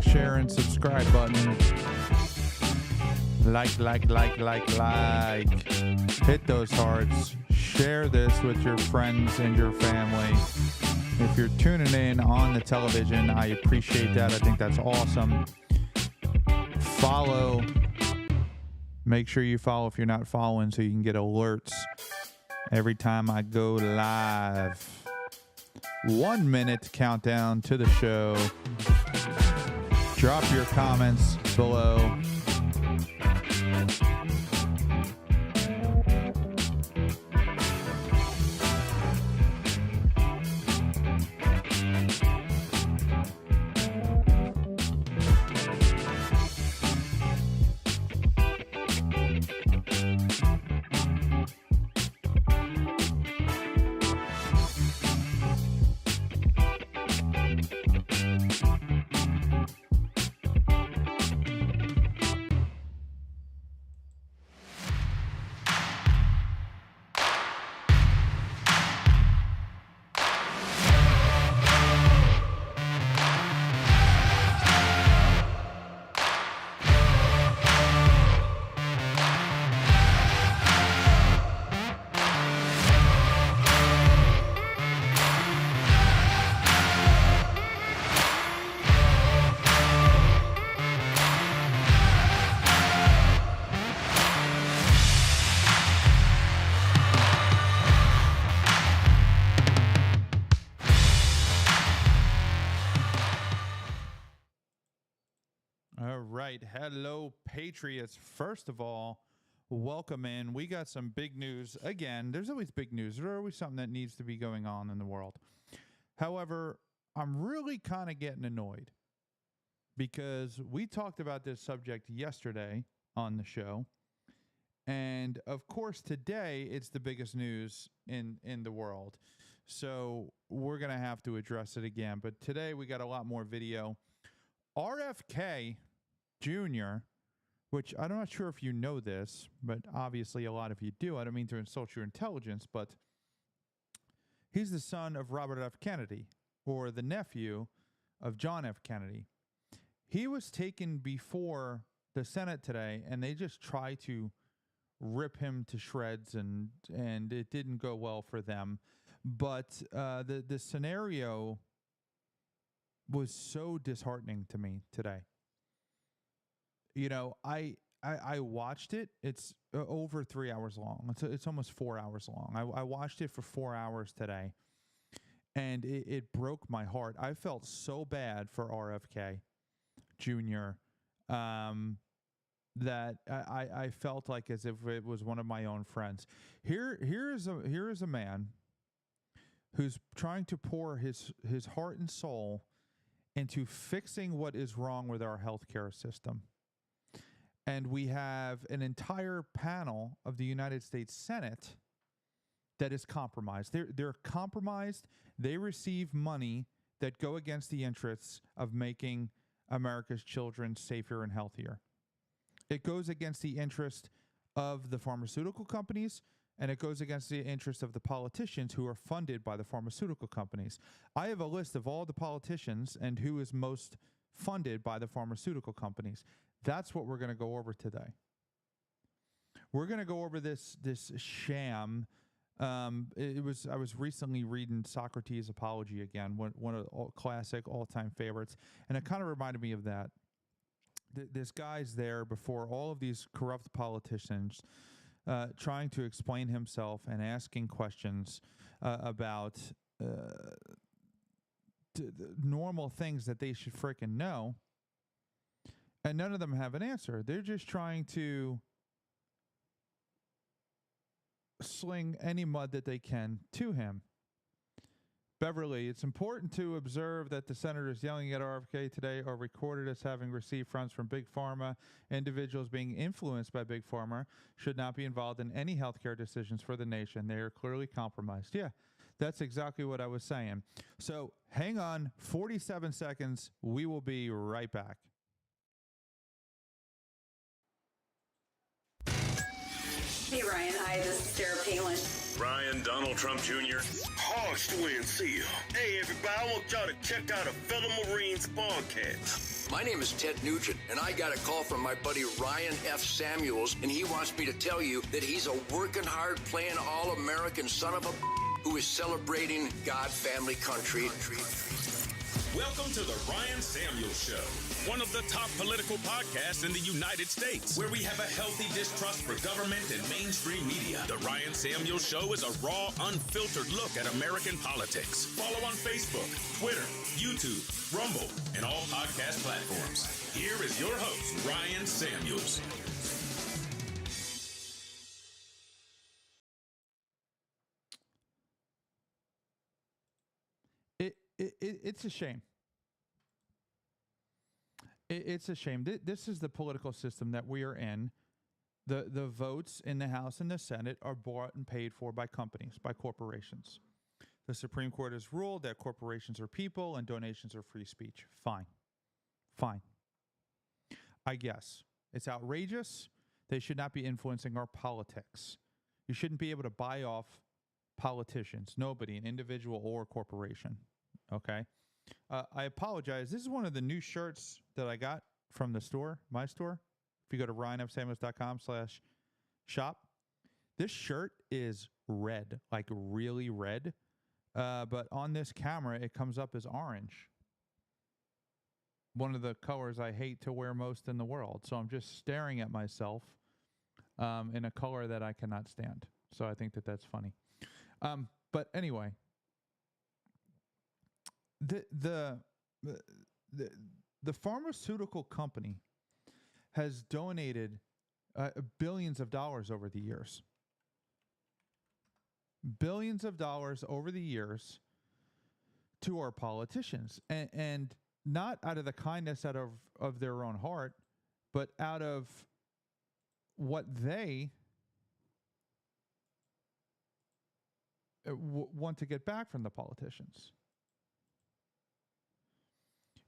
share, and subscribe button. Like. Hit those hearts. Share this with your friends and your family. If you're tuning in on the television, I appreciate that. I think that's awesome. Follow. Make sure you follow if you're not following so you can get alerts every time I go live. 1 minute countdown to the show. Drop your comments below. Hello, Patriots. First of all, welcome in. We got some big news. Again, there's always big news. There's always something that needs to be going on in the world. However, I'm really kind of getting annoyed because we talked about this subject yesterday on the show. And, of course, today it's the biggest news in the world. So we're going to have to address it again. But today we got a lot more video. RFK Jr., which I'm not sure if you know this, but obviously a lot of you do. I don't mean to insult your intelligence, but he's the son of Robert F. Kennedy, or the nephew of John F. Kennedy. He was taken before the Senate today, and they just try to rip him to shreds, and it didn't go well for them. But the scenario was so disheartening to me today. You know, I watched it. It's over 3 hours long. It's almost 4 hours long. I watched it for 4 hours today, and it broke my heart. I felt so bad for RFK Jr. That I felt like as if it was one of my own friends. Here is a man who's trying to pour his heart and soul into fixing what is wrong with our healthcare system. And we have an entire panel of the United States Senate that is compromised. They're compromised. They receive money that go against the interests of making America's children safer and healthier. It goes against the interest of the pharmaceutical companies, and it goes against the interest of the politicians who are funded by the pharmaceutical companies. I have a list of all the politicians and who is most funded by the pharmaceutical companies. That's what we're going to go over today. We're going to go over this sham. I was recently reading Socrates' Apology again, one of the classic all-time favorites, and it kind of reminded me of that. This guy's there before all of these corrupt politicians, trying to explain himself and asking questions about normal things that they should frickin' know. And none of them have an answer. They're just trying to sling any mud that they can to him. Beverly, it's important to observe that the senators yelling at RFK today are recorded as having received funds from Big Pharma. Individuals being influenced by Big Pharma should not be involved in any healthcare decisions for the nation. They are clearly compromised. Yeah, that's exactly what I was saying. So hang on 47 seconds. We will be right back. Hey Ryan, hi, this is Sarah Palin. Ryan Donald Trump Jr. Harsh Twin Seal. Hey, everybody, I want y'all to check out a fellow Marines podcast. My name is Ted Nugent, and I got a call from my buddy Ryan F. Samuels, and he wants me to tell you that he's a working hard, playing all-American son of a who is celebrating God, family, country. Welcome to the Ryan Samuels Show, one of the top political podcasts in the United States, where we have a healthy distrust for government and mainstream media. The Ryan Samuels Show is a raw, unfiltered look at American politics. Follow on Facebook, Twitter, YouTube, Rumble, and all podcast platforms. Here is your host, Ryan Samuels. It's a shame. It's a shame. This is the political system that we are in. The votes in the House and the Senate are bought and paid for by companies, by corporations. The Supreme Court has ruled that corporations are people and donations are free speech. Fine. I guess. It's outrageous. They should not be influencing our politics. You shouldn't be able to buy off politicians, nobody, an individual or a corporation. Okay. I apologize. This is one of the new shirts that I got from the store, my store. If you go to ryanfsamuels.com/shop, this shirt is red, like really red. But on this camera, it comes up as orange. One of the colors I hate to wear most in the world. So I'm just staring at myself in a color that I cannot stand. So I think that that's funny. But anyway. The pharmaceutical company has donated billions of dollars over the years. Billions of dollars over the years to our politicians. And not out of the kindness out of their own heart, but out of what they want to get back from the politicians.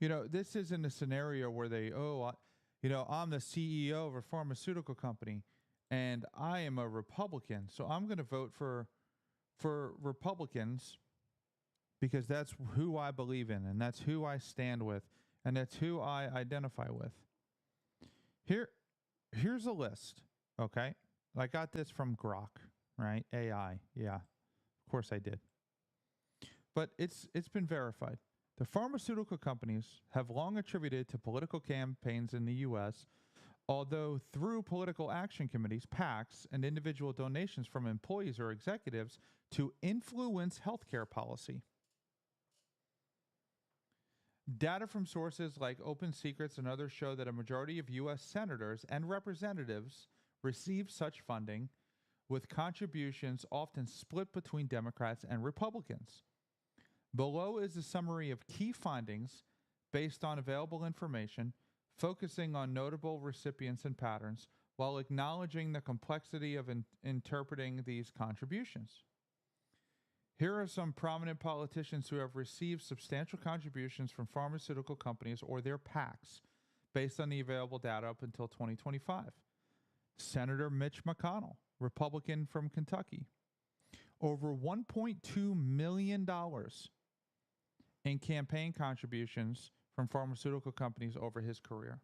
You know, this isn't a scenario where they, I'm the CEO of a pharmaceutical company and I am a Republican, so I'm going to vote for Republicans because that's who I believe in and that's who I stand with and that's who I identify with. Here's a list, okay? I got this from Grok, right? AI, yeah, of course I did. But it's been verified. The pharmaceutical companies have long attributed to political campaigns in the U.S., although through political action committees, PACs, and individual donations from employees or executives to influence healthcare policy. Data from sources like Open Secrets and others show that a majority of U.S. senators and representatives receive such funding, with contributions often split between Democrats and Republicans. Below is a summary of key findings based on available information, focusing on notable recipients and patterns, while acknowledging the complexity of interpreting these contributions. Here are some prominent politicians who have received substantial contributions from pharmaceutical companies or their PACs, based on the available data up until 2025. Senator Mitch McConnell, Republican from Kentucky. Over $1.2 million in campaign contributions from pharmaceutical companies over his career.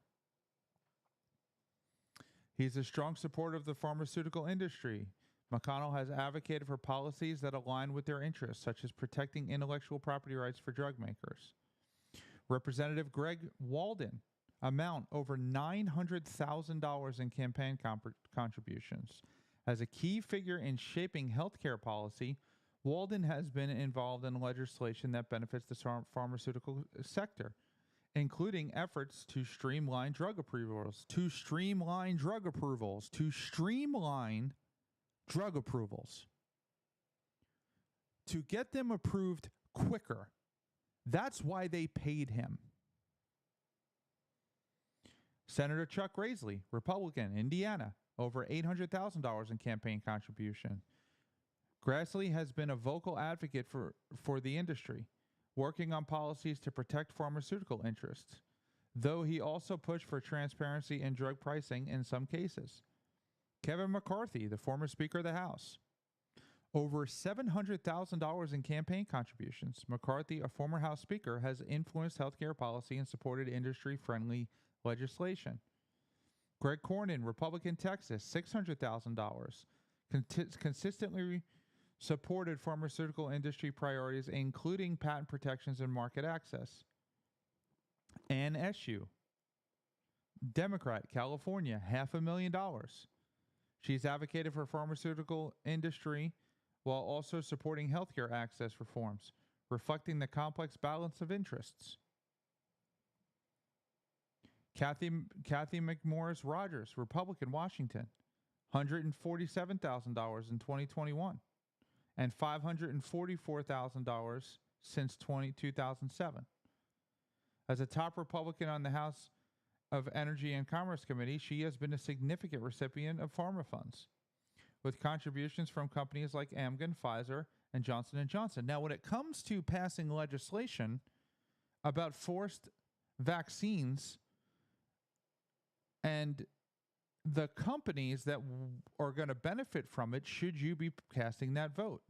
He's a strong supporter of the pharmaceutical industry. McConnell has advocated for policies that align with their interests, such as protecting intellectual property rights for drug makers. Representative Greg Walden amount over $900,000 in campaign contributions. As a key figure in shaping healthcare policy, Walden has been involved in legislation that benefits the pharmaceutical sector, including efforts to streamline drug approvals, to get them approved quicker. That's why they paid him. Senator Chuck Grassley, Republican, Indiana, over $800,000 in campaign contribution. Grassley has been a vocal advocate for the industry, working on policies to protect pharmaceutical interests, though he also pushed for transparency in drug pricing in some cases. Kevin McCarthy, the former Speaker of the House, Over $700,000 in campaign contributions. McCarthy, a former House Speaker, has influenced healthcare policy and supported industry-friendly legislation. Greg Cornyn, Republican, Texas, $600,000. Consistently supported pharmaceutical industry priorities, including patent protections and market access. Ann Eshoo, Democrat, California, $500,000. She's advocated for pharmaceutical industry while also supporting healthcare access reforms, reflecting the complex balance of interests. Kathy McMorris Rogers, Republican, Washington, $147,000 in 2021 and $544,000 since 2007. As a top Republican on the House of Energy and Commerce Committee, she has been a significant recipient of pharma funds, with contributions from companies like Amgen, Pfizer, and Johnson & Johnson. Now, when it comes to passing legislation about forced vaccines and the companies that are going to benefit from it, should you be casting that vote?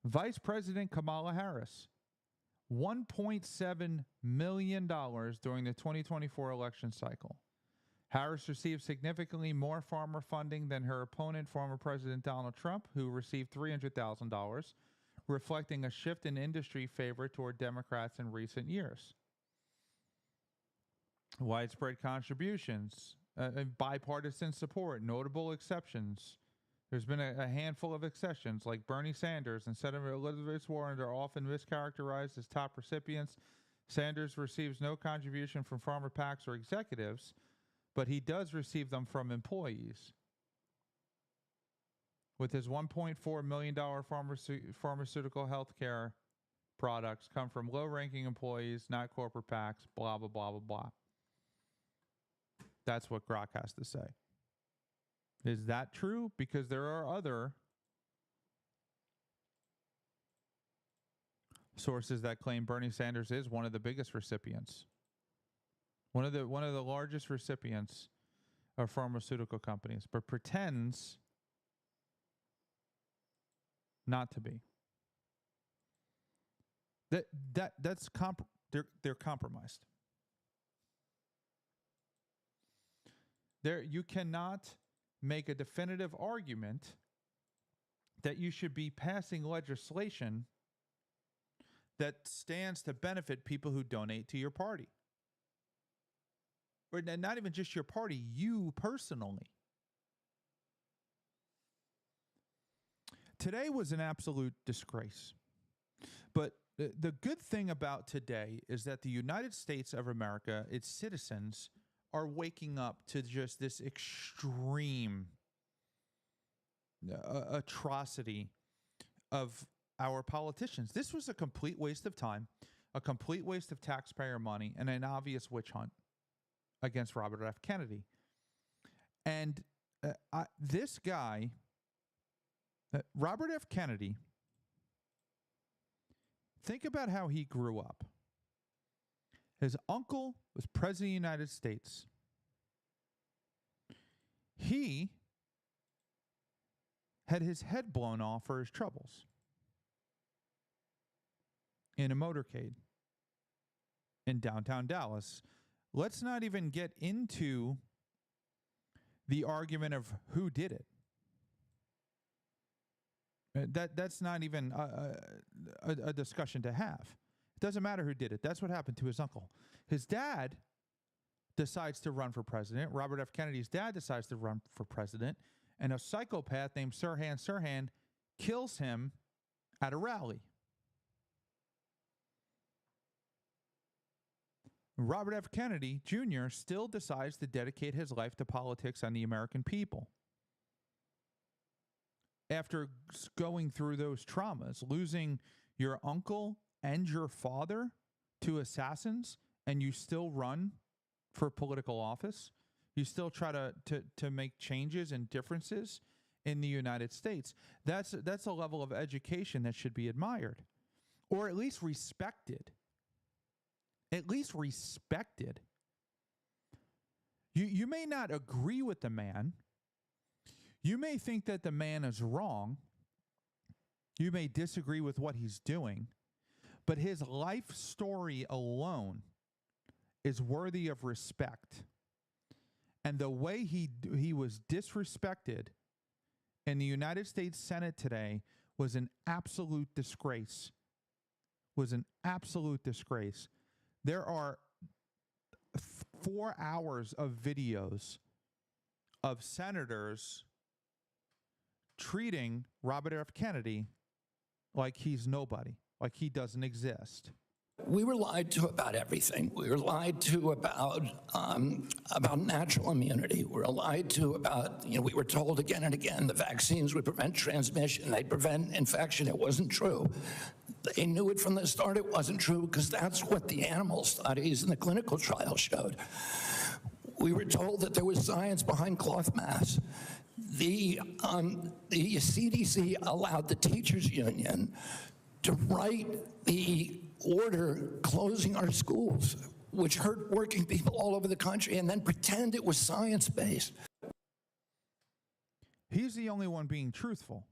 Vice President Kamala Harris, $1.7 million during the 2024 election cycle. Harris received significantly more pharma funding than her opponent, former President Donald Trump, who received $300,000, reflecting a shift in industry favor toward Democrats in recent years. Widespread contributions, bipartisan support, notable exceptions. There's been a handful of exceptions, like Bernie Sanders and Senator Elizabeth Warren are often mischaracterized as top recipients. Sanders receives no contribution from pharma PACs or executives, but he does receive them from employees. With his $1.4 million pharmaceutical health care products come from low-ranking employees, not corporate PACs, blah, blah, blah, blah, blah. That's what Grok has to say. Is that true? Because there are other sources that claim Bernie Sanders is one of the biggest recipients. One of the largest recipients of pharmaceutical companies, but pretends not to be. They're compromised. You cannot make a definitive argument that you should be passing legislation that stands to benefit people who donate to your party. Or not even just your party, you personally. Today was an absolute disgrace. But the good thing about today is that the United States of America, its citizens, are waking up to just this extreme atrocity of our politicians. This was a complete waste of time, a complete waste of taxpayer money, and an obvious witch hunt against Robert F. Kennedy. And this guy, Robert F. Kennedy, think about how he grew up. His uncle was president of the United States. He had his head blown off for his troubles in a motorcade in downtown Dallas. Let's not even get into the argument of who did it. That's not even a discussion to have. It doesn't matter who did it. That's what happened to his uncle. His dad decides to run for president. Robert F. Kennedy's dad decides to run for president. And a psychopath named Sirhan Sirhan kills him at a rally. Robert F. Kennedy Jr. still decides to dedicate his life to politics and the American people. After going through those traumas, losing your uncle and your father to assassins, and you still run for political office, you still try to make changes and differences in the United States. That's a level of education that should be admired, or at least respected. At least respected. You may not agree with the man. You may think that the man is wrong. You may disagree with what he's doing, but his life story alone is worthy of respect. And the way he was disrespected in the United States Senate today was an absolute disgrace. There are 4 hours of videos of senators treating Robert F. Kennedy like he's nobody, like he doesn't exist. We were lied to about everything. We were lied to about natural immunity. We were lied to about, we were told again and again the vaccines would prevent transmission, they'd prevent infection. It wasn't true. They knew it from the start it wasn't true because that's what the animal studies and the clinical trials showed. We were told that there was science behind cloth masks. The CDC allowed the teachers union to write the order closing our schools, which hurt working people all over the country, and then pretend it was science-based. He's the only one being truthful.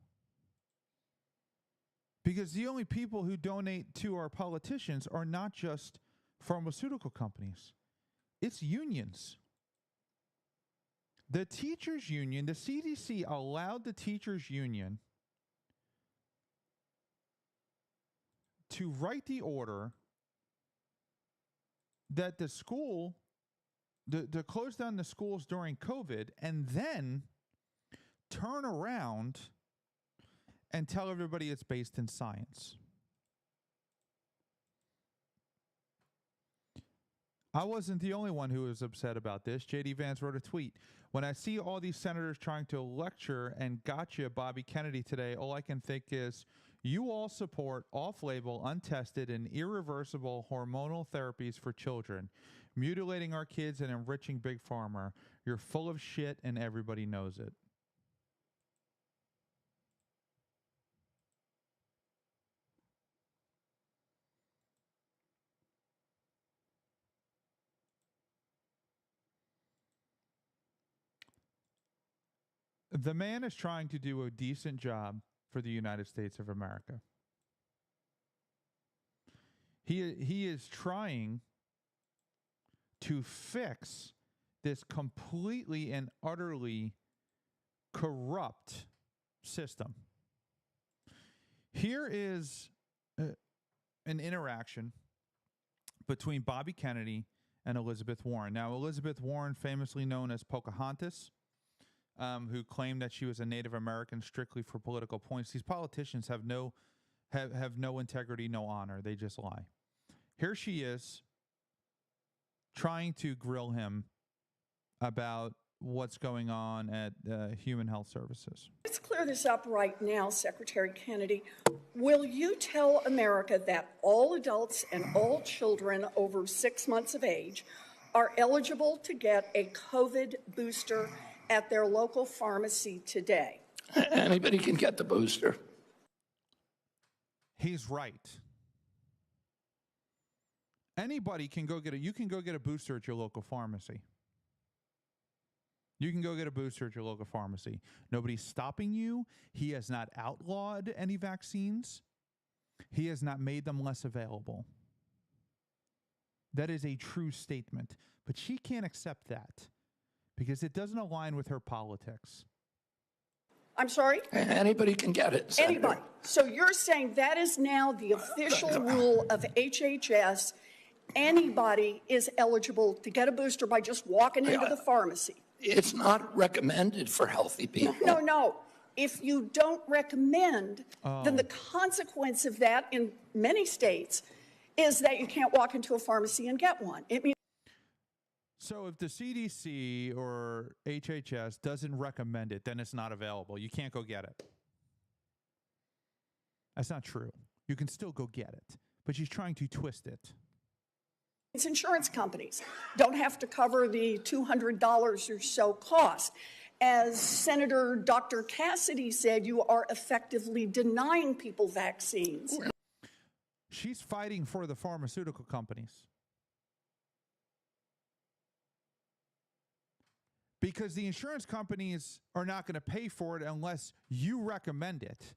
Because the only people who donate to our politicians are not just pharmaceutical companies. It's unions. The teachers union, the CDC allowed the teachers union to write the order that the school, to close down the schools during COVID, and then turn around and tell everybody it's based in science. I wasn't the only one who was upset about this. J.D. Vance wrote a tweet. When I see all these senators trying to lecture and gotcha Bobby Kennedy today, all I can think is, you all support off-label, untested, and irreversible hormonal therapies for children, mutilating our kids and enriching Big Pharma. You're full of shit and everybody knows it. The man is trying to do a decent job for the United States of America. He is trying to fix this completely and utterly corrupt system. Here is an interaction between Bobby Kennedy and Elizabeth Warren. Now, Elizabeth Warren, famously known as Pocahontas, who claimed that she was a Native American strictly for political points. These politicians have no integrity, no honor. They just lie. Here she is trying to grill him about what's going on at Human Health Services. Let's clear this up right now, Secretary Kennedy. Will you tell America that all adults and all children over 6 months of age are eligible to get a COVID booster at their local pharmacy today? Anybody can get the booster. He's right. Anybody can go get it. You can go get a booster at your local pharmacy. You can go get a booster at your local pharmacy. Nobody's stopping you. He has not outlawed any vaccines. He has not made them less available. That is a true statement. But she can't accept that because it doesn't align with her politics. I'm sorry? Anybody can get it, Senator. Anybody. So you're saying that is now the official rule of HHS. Anybody is eligible to get a booster by just walking into the pharmacy. It's not recommended for healthy people. No. If you don't recommend, then the consequence of that in many states is that you can't walk into a pharmacy and get one. It means so if the CDC or HHS doesn't recommend it, then it's not available. You can't go get it. That's not true. You can still go get it, but she's trying to twist it. insurance companies don't have to cover the $200 or so cost. As Senator Dr. Cassidy said, you are effectively denying people vaccines. She's fighting for the pharmaceutical companies. because the insurance companies are not going to pay for it unless you recommend it.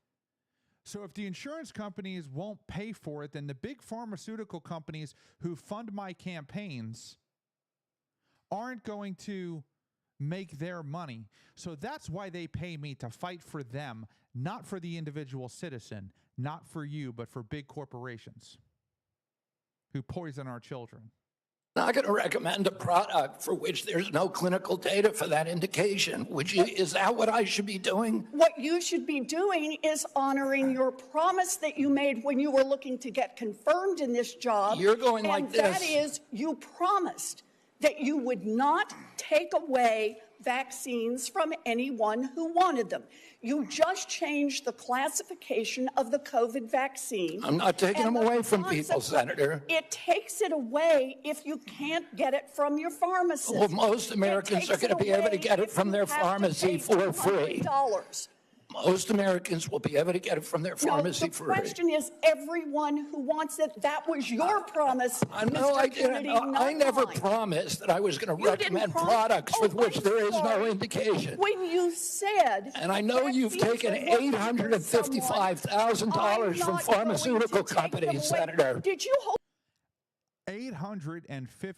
So if the insurance companies won't pay for it, then the big pharmaceutical companies who fund my campaigns aren't going to make their money. So that's why they pay me, to fight for them, not for the individual citizen, not for you, but for big corporations who poison our children. Not going to recommend a product for which there's no clinical data for that indication. Is that what I should be doing? What you should be doing is honoring your promise that you made when you were looking to get confirmed in this job. You're going like and this. That is, you promised that you would not take away vaccines from anyone who wanted them. You just changed the classification of the COVID vaccine. I'm not taking them the away from people, consequence- Senator. It takes it away if you can't get it from your pharmacist. Well, most Americans are going to be able to get it from their pharmacy for free. $200. Most Americans will be able to get it from their pharmacy The for free. question is everyone who wants it. That was your promise. No, Mr. I didn't. Kennedy, No, I not never mine. promised that I was going to You didn't recommend promise- products Oh, with which I'm there is no sorry. indication. When you said, And I know you've vaccines taken are working for $855,000 someone, from pharmaceutical I'm not going to take them companies, away. Senator. Did you hold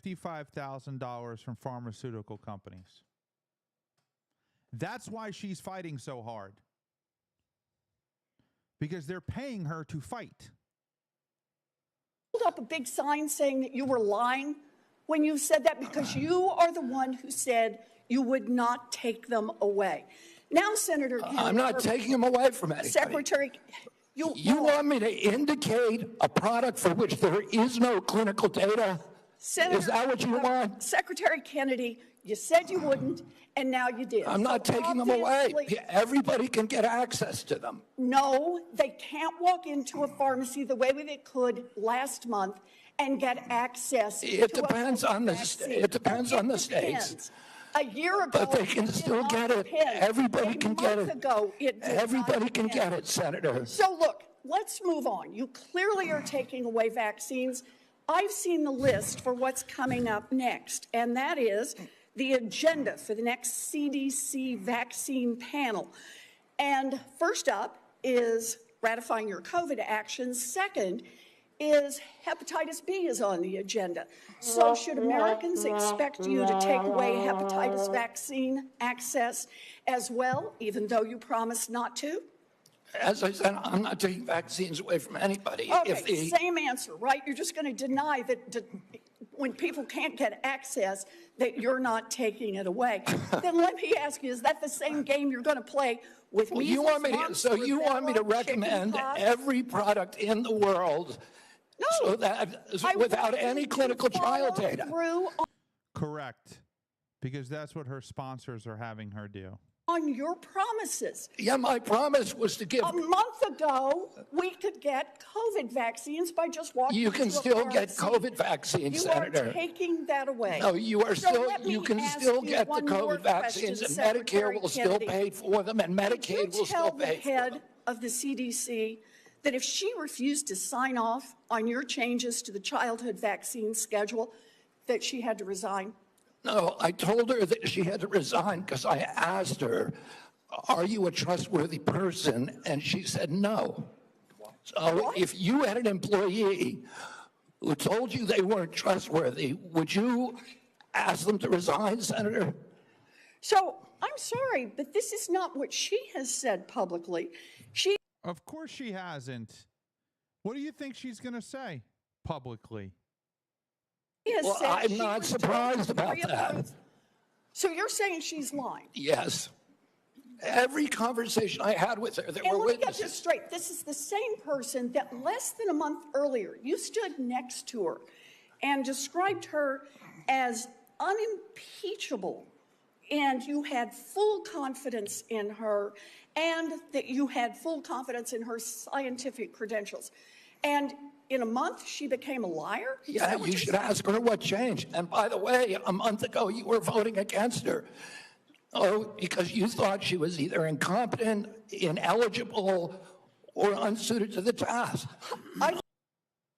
$855,000 from pharmaceutical companies. That's why she's fighting so hard. Because they're paying her to fight. up a big sign saying that you were lying when you said that? Because you are the one who said you would not take them away. Now, Senator Kennedy, I'm not taking them away from anybody. Secretary, You want me to indicate a product for which there is no clinical data? Senator, Is that what you want? Secretary Kennedy, you said you wouldn't, and now you did. I'm not So taking them away. obviously- Everybody can get access to them. No, they can't walk into a pharmacy the way they could last month and get access. It to a depends on the vaccine. it depends on the states. Depends. A year ago, But they can it did still not get it. depend. Everybody A can get month it. ago, it did Everybody not can depend. get it, Senator. So look, let's move on. You clearly are taking away vaccines. I've seen the list for what's coming up next, and that is the agenda for the next CDC vaccine panel. And first up is ratifying your COVID actions. Second is hepatitis B is on the agenda. So should Americans expect you to take away hepatitis vaccine access as well, even though you promised not to? As I said, I'm not taking vaccines away from anybody. Okay, same answer, right? You're just going to deny that when people can't get access, that you're not taking it away. Then let me ask you, is that the same game you're going to play with me? you want me to recommend every product in the world so that without any clinical trial data? Correct. Because that's what her sponsors are having her do. On your promises. Yeah, my promise was to give. A month ago, we could get COVID vaccines by just walking You can into a still get pharmacy. COVID vaccines, You Senator. are taking that away. No, you are So still. let me You can ask still you get the one more COVID vaccines, question, and Medicare Secretary will still Kennedy. pay for them, and Medicaid will still Did you tell pay the for head them. of the CDC that if she refused to sign off on your changes to the childhood vaccine schedule, that she had to resign? No, I told her that she had to resign because I asked her, "Are you a trustworthy person?" And she said no. So if you had an employee who told you they weren't trustworthy, would you ask them to resign, Senator? So I'm sorry, but this is not what she has said publicly. She Of course she hasn't. What do you think she's going to say publicly? has Well, said I'm she not was surprised told to about that. reapprove. So you're saying she's lying? Yes. Every conversation I had with her, there And were let me get witnesses. this straight. This is the same person that less than a month earlier, you stood next to her and described her as unimpeachable. And you had full confidence in her, and that you had full confidence in her scientific credentials. And in a month, she became a liar? Is Yeah, that what you you're should saying? ask her what changed. And by the way, a month ago, you were voting against her. Oh, because you thought she was either incompetent, ineligible, or unsuited to the task.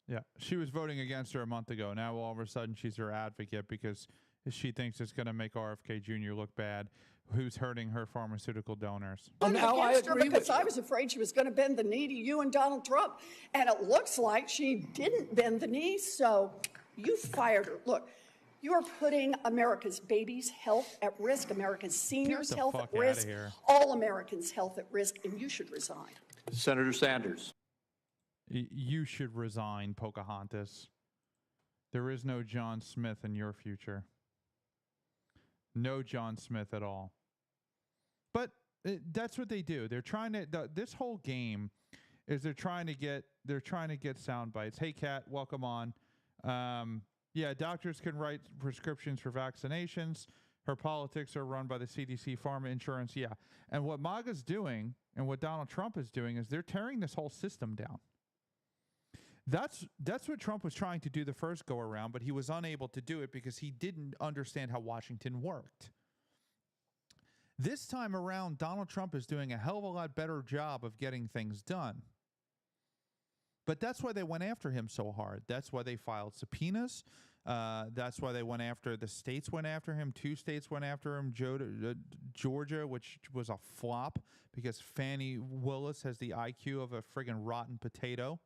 Yeah, she was voting against her a month ago. Now all of a sudden she's her advocate because she thinks it's going to make RFK Jr. look bad, who's hurting her pharmaceutical donors. I'm now I against her agree because with I was afraid she was going to bend the knee to you and Donald Trump. And it looks like she didn't bend the knee, so you fired her. Look, you're putting America's babies' health at risk, America's seniors' the health fuck at outta risk, here. all Americans' health at risk, and you should resign. Senator Sanders. You should resign, Pocahontas. There is no John Smith in your future. No John Smith at all. But that's what they do. They're trying to. This whole game is they're trying to get sound bites. Hey, Kat, welcome on. Yeah, doctors can write prescriptions for vaccinations. Her politics are run by the CDC, pharma, insurance. Yeah, and what MAGA's doing and what Donald Trump is doing is they're tearing this whole system down. That's what Trump was trying to do the first go around, but he was unable to do it because he didn't understand how Washington worked. This time around, Donald Trump is doing a hell of a lot better job of getting things done. But that's why they went after him so hard. That's why they filed subpoenas. That's why they went after, the states went after him. 2 states went after him. Georgia, which was a flop because Fannie Willis has the IQ of a friggin' rotten potato.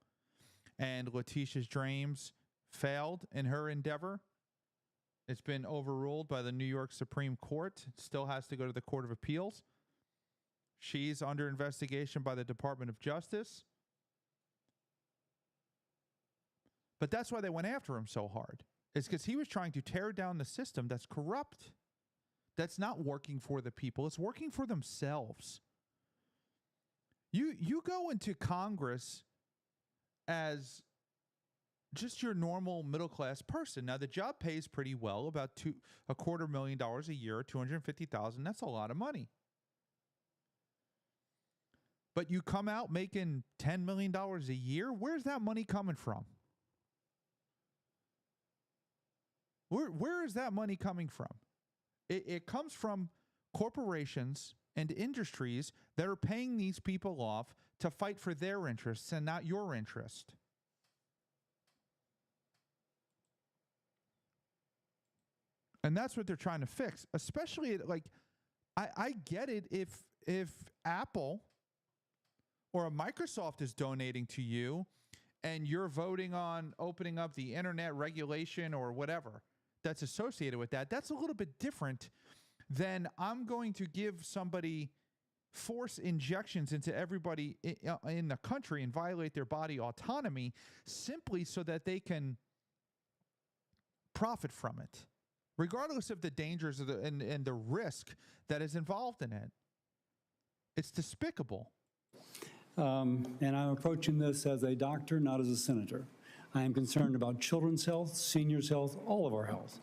And Letitia's dreams failed in her endeavor. It's been overruled by the New York Supreme Court. It still has to go to the Court of Appeals. She's under investigation by the Department of Justice. But that's why they went after him so hard. It's because he was trying to tear down the system that's corrupt. That's not working for the people. It's working for themselves. You go into Congress as just your normal middle-class person. Now, the job pays pretty well, about $250,000 a year, $250,000. That's a lot of money. But you come out making $10 million a year. Where's that money coming from? Where is that money coming from? It comes from corporations and industries that are paying these people off to fight for their interests and not your interest. And that's what they're trying to fix. Especially, like, I get it if Apple or a Microsoft is donating to you and you're voting on opening up the internet regulation or whatever that's associated with that. That's a little bit different than I'm going to give somebody force injections into everybody in the country and violate their body autonomy simply so that they can profit from it, regardless of the dangers of and the risk that is involved in it. It's despicable. And I'm approaching this as a doctor, not as a senator. I am concerned about children's health, seniors' health, all of our health.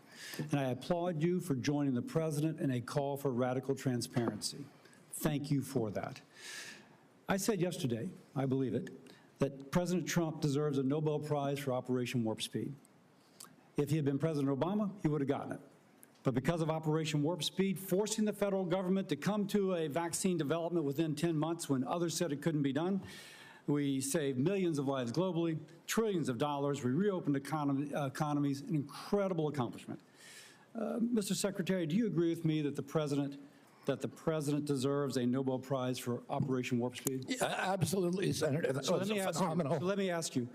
And I applaud you for joining the president in a call for radical transparency. Thank you for that. I said yesterday, I believe it, that President Trump deserves a Nobel Prize for Operation Warp Speed. If he had been President Obama, he would have gotten it. But because of Operation Warp Speed, forcing the federal government to come to a vaccine development within 10 months when others said it couldn't be done, we saved millions of lives globally, trillions of dollars. We reopened economies, an incredible accomplishment. Mr. Secretary, do you agree with me that the president deserves a Nobel Prize for Operation Warp Speed? Yeah, absolutely, Senator. That was phenomenal. So let me ask you,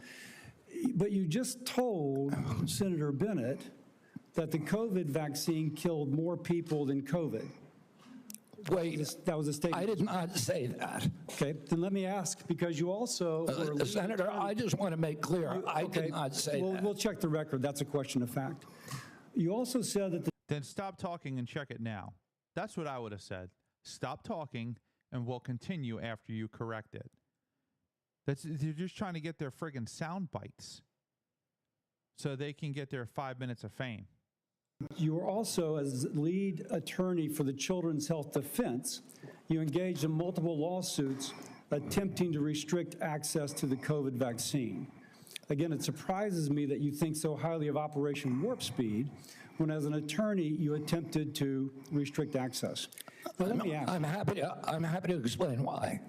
but you just told Senator Bennett that the COVID vaccine killed more people than COVID. Wait, that was a statement. I did not say that. Okay, then let me ask, because you also were Senator, I just want to make clear, I did not say that. We'll check the record. That's a question of fact. You also said that Then stop talking and check it now. That's what I would have said. Stop talking and we'll continue after you correct it. They're just trying to get their friggin' sound bites so they can get their 5 minutes of fame. you were also, as lead attorney for the Children's Health Defense, you engaged in multiple lawsuits attempting to restrict access to the COVID vaccine. Again, it surprises me that you think so highly of Operation Warp Speed when, as an attorney, you attempted to restrict access. But let me ask. I'm happy to explain why.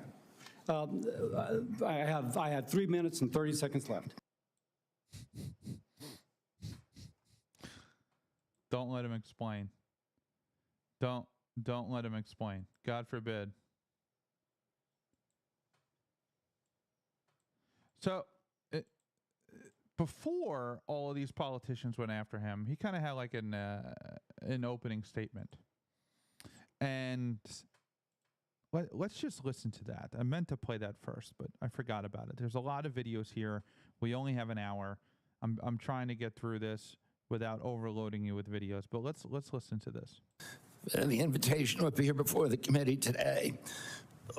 I had 3 minutes and 30 seconds left. The Don't let him explain. Don't let him explain. God forbid. So before all of these politicians went after him, he kind of had like an opening statement. And let's just listen to that. I meant to play that first, but I forgot about it. There's a lot of videos here. We only have an hour. I'm trying to get through this without overloading you with videos, but let's listen to this. The invitation to appear before the committee today.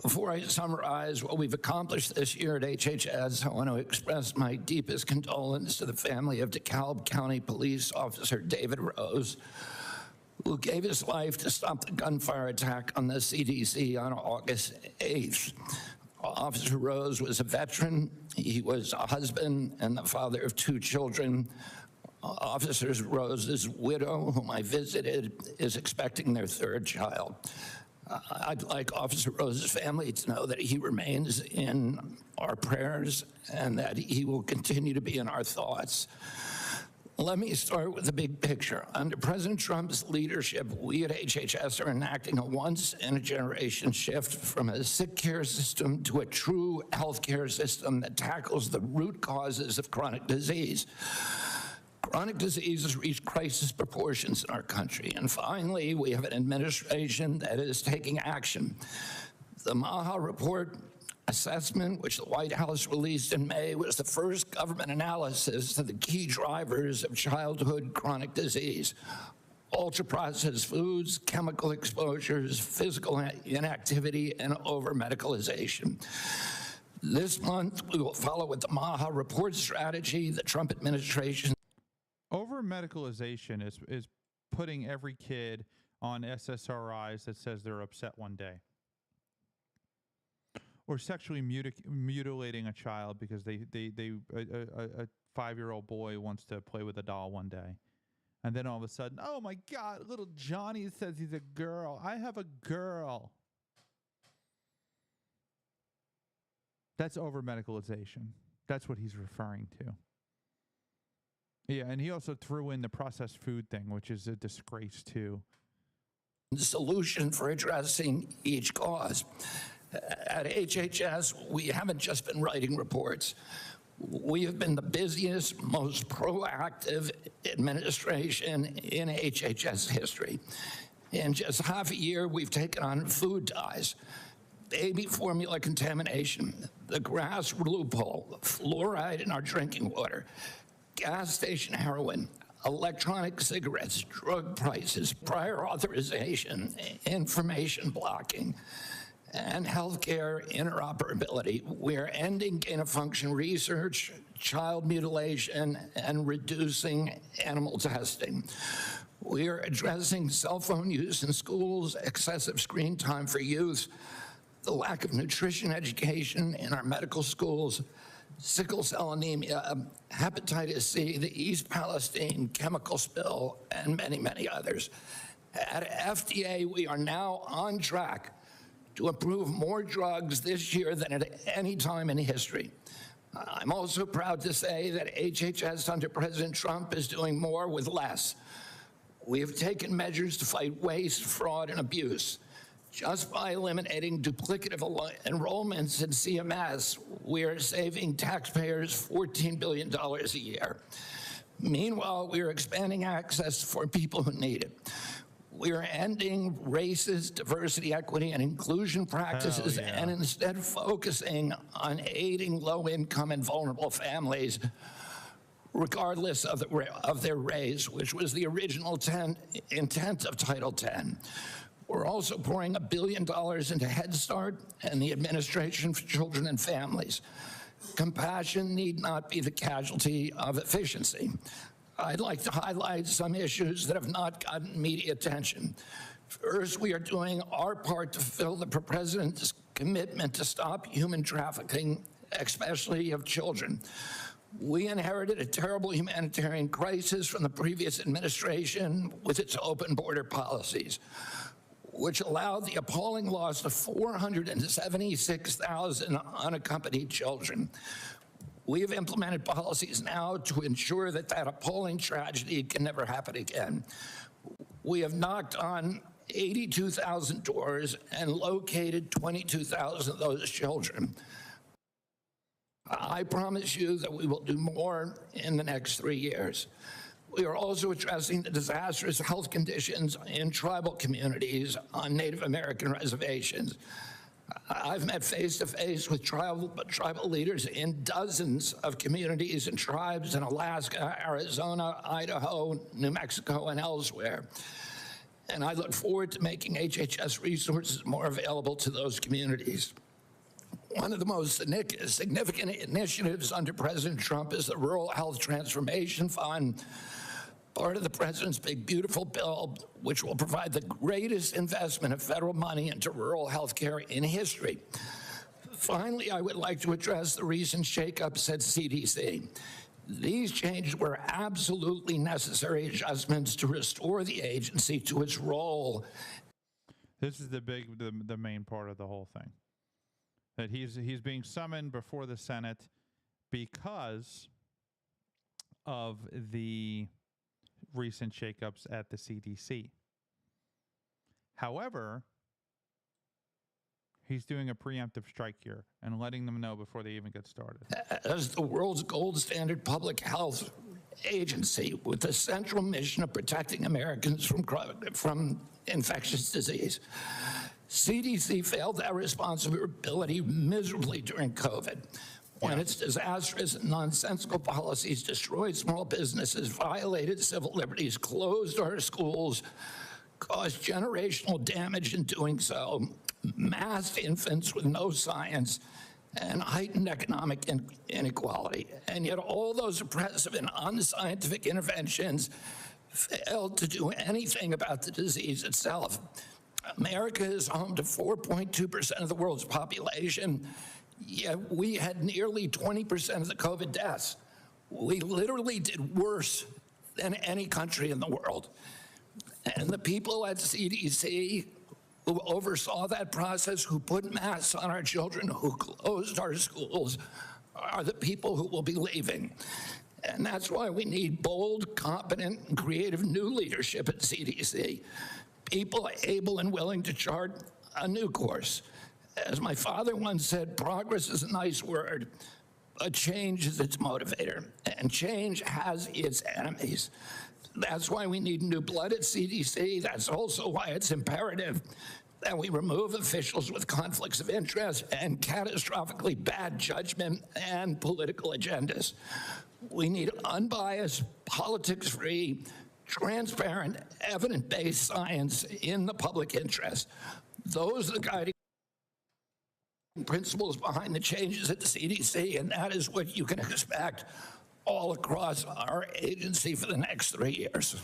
Before I summarize what we've accomplished this year at HHS, I want to express my deepest condolence to the family of DeKalb County Police Officer David Rose, who gave his life to stop the gunfire attack on the CDC on August 8th. Officer Rose was a veteran. He was a husband and the father of 2 children. Officer Rose's widow, whom I visited, is expecting their 3rd child. I'd like Officer Rose's family to know that he remains in our prayers and that he will continue to be in our thoughts. Let me start with the big picture. Under President Trump's leadership, we at HHS are enacting a once-in-a-generation shift from a sick care system to a true healthcare system that tackles the root causes of chronic disease. Chronic diseases reach crisis proportions in our country. And finally, we have an administration that is taking action. The MAHA report assessment, which the White House released in May, was the first government analysis of the key drivers of childhood chronic disease: ultra-processed foods, chemical exposures, physical inactivity, and over-medicalization. This month, we will follow with the MAHA report strategy the Trump administration. Over-medicalization is putting every kid on SSRIs that says they're upset one day. Or sexually mutilating a child because a 5-year-old boy wants to play with a doll one day. And then all of a sudden, oh my God, little Johnny says he's a girl. I have a girl. That's over-medicalization. That's what he's referring to. Yeah, and he also threw in the processed food thing, which is a disgrace too. The solution for addressing each cause. At HHS, we haven't just been writing reports. We have been the busiest, most proactive administration in HHS history. In just half a year, we've taken on food dyes, baby formula contamination, the grass loophole, fluoride in our drinking water, gas station heroin, electronic cigarettes, drug prices, prior authorization, information blocking, and healthcare interoperability. We're ending gain-of-function research, child mutilation, and reducing animal testing. We are addressing cell phone use in schools, excessive screen time for youth, the lack of nutrition education in our medical schools, sickle cell anemia, hepatitis C, the East Palestine chemical spill, and many, many others. At FDA, we are now on track to approve more drugs this year than at any time in history. I'm also proud to say that HHS under President Trump is doing more with less. We have taken measures to fight waste, fraud, and abuse. Just by eliminating duplicative enrollments in CMS, we are saving taxpayers $14 billion a year. Meanwhile, we are expanding access for people who need it. We are ending racist diversity, equity, and inclusion practices and instead focusing on aiding low-income and vulnerable families, regardless of their race, which was the original intent of Title X. We're also pouring $1 billion into Head Start and the Administration for Children and Families. Compassion need not be the casualty of efficiency. I'd like to highlight some issues that have not gotten media attention. First, we are doing our part to fulfill the President's commitment to stop human trafficking, especially of children. We inherited a terrible humanitarian crisis from the previous administration with its open border policies, which allowed the appalling loss of 476,000 unaccompanied children. We have implemented policies now to ensure that that appalling tragedy can never happen again. We have knocked on 82,000 doors and located 22,000 of those children. I promise you that we will do more in the next 3 years. We are also addressing the disastrous health conditions in tribal communities on Native American reservations. I've met face-to-face with tribal leaders in dozens of communities and tribes in Alaska, Arizona, Idaho, New Mexico, and elsewhere. And I look forward to making HHS resources more available to those communities. One of the most significant initiatives under President Trump is the Rural Health Transformation Fund, part of the president's big, beautiful bill, which will provide the greatest investment of federal money into rural health care in history. Finally, I would like to address the recent shakeups at CDC. These changes were absolutely necessary adjustments to restore the agency to its role. This is the main part of the whole thing. That he's being summoned before the Senate because of the recent shakeups at the CDC. However, he's doing a preemptive strike here and letting them know before they even get started. As the world's gold standard public health agency with the central mission of protecting Americans from infectious disease, CDC failed that responsibility miserably during COVID. When its disastrous and nonsensical policies destroyed small businesses, violated civil liberties, closed our schools, caused generational damage in doing so, massed infants with no science, and heightened economic inequality. And yet all those oppressive and unscientific interventions failed to do anything about the disease itself. America is home to 4.2% of the world's population, yet we had nearly 20% of the COVID deaths. We literally did worse than any country in the world. And the people at CDC who oversaw that process, who put masks on our children, who closed our schools, are the people who will be leaving. And that's why we need bold, competent, and creative new leadership at CDC. People able and willing to chart a new course. As my father once said, progress is a nice word, but change is its motivator, and change has its enemies. That's why we need new blood at CDC. That's also why it's imperative that we remove officials with conflicts of interest and catastrophically bad judgment and political agendas. We need unbiased, politics-free, transparent, evidence-based science in the public interest. Those are the guiding principles behind the changes at the CDC, and that is what you can expect all across our agency for the next 3 years.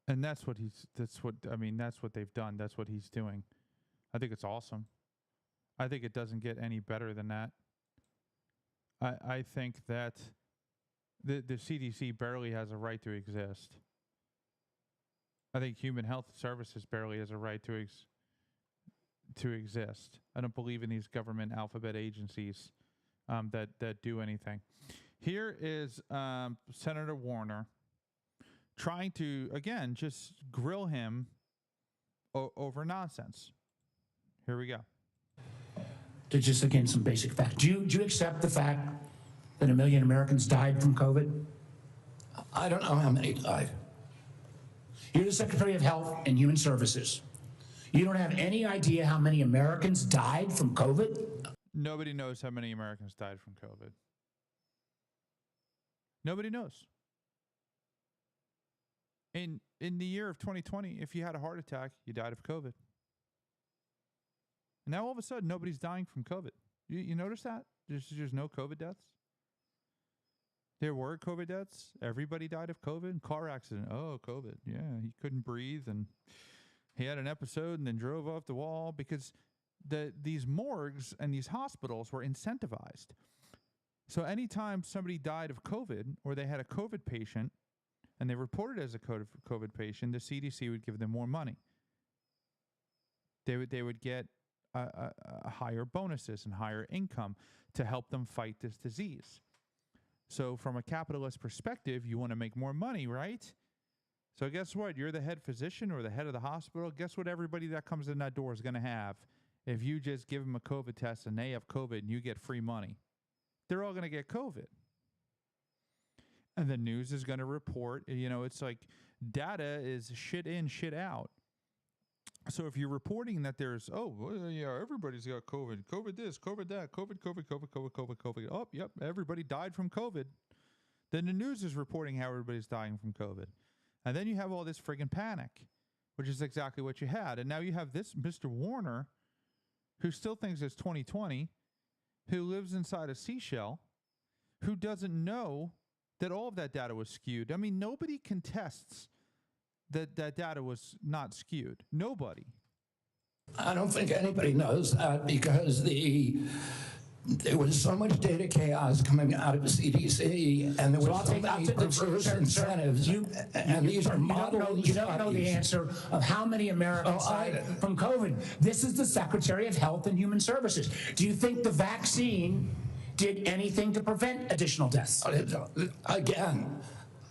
And that's what they've done. That's what he's doing. I think it's awesome. I think it doesn't get any better than that. I think that the CDC barely has a right to exist. I think Human Health Services barely has a right to exist. I don't believe in these government alphabet agencies that do anything. Here is Senator Warner trying to, again, just grill him over nonsense. Here we go. To just, again, some basic facts. Do you accept the fact that 1 million Americans died from COVID? I don't know how many died. You're the Secretary of Health and Human Services. You don't have any idea how many Americans died from COVID? Nobody knows how many Americans died from COVID. Nobody knows. In the year of 2020, if you had a heart attack, you died of COVID. And now all of a sudden, nobody's dying from COVID. You notice that? There's no COVID deaths. There were COVID deaths. Everybody died of COVID. Car accident. Oh, COVID. Yeah, he couldn't breathe and he had an episode and then drove off the wall because these morgues and these hospitals were incentivized. So anytime somebody died of COVID or they had a COVID patient and they reported as a COVID patient, the CDC would give them more money. They would get higher bonuses and higher income to help them fight this disease. So from a capitalist perspective, you want to make more money, right? So guess what? You're the head physician or the head of the hospital. Guess what everybody that comes in that door is going to have? If you just give them a COVID test and they have COVID and you get free money, they're all going to get COVID. And the news is going to report, it's like data is shit in, shit out. So if you're reporting that there's, everybody's got COVID, COVID this, COVID that, COVID. Oh, yep, everybody died from COVID. Then the news is reporting how everybody's dying from COVID. And then you have all this friggin' panic, which is exactly what you had. And now you have this Mr. Warner, who still thinks it's 2020, who lives inside a seashell, who doesn't know that all of that data was skewed. I mean, nobody contests that data was not skewed. Nobody. I don't think anybody knows that because there was so much data chaos coming out of the CDC, and there was so many perverse incentives. And these are model. You don't know the answer of how many Americans died from COVID. This is the Secretary of Health and Human Services. Do you think the vaccine did anything to prevent additional deaths? Again,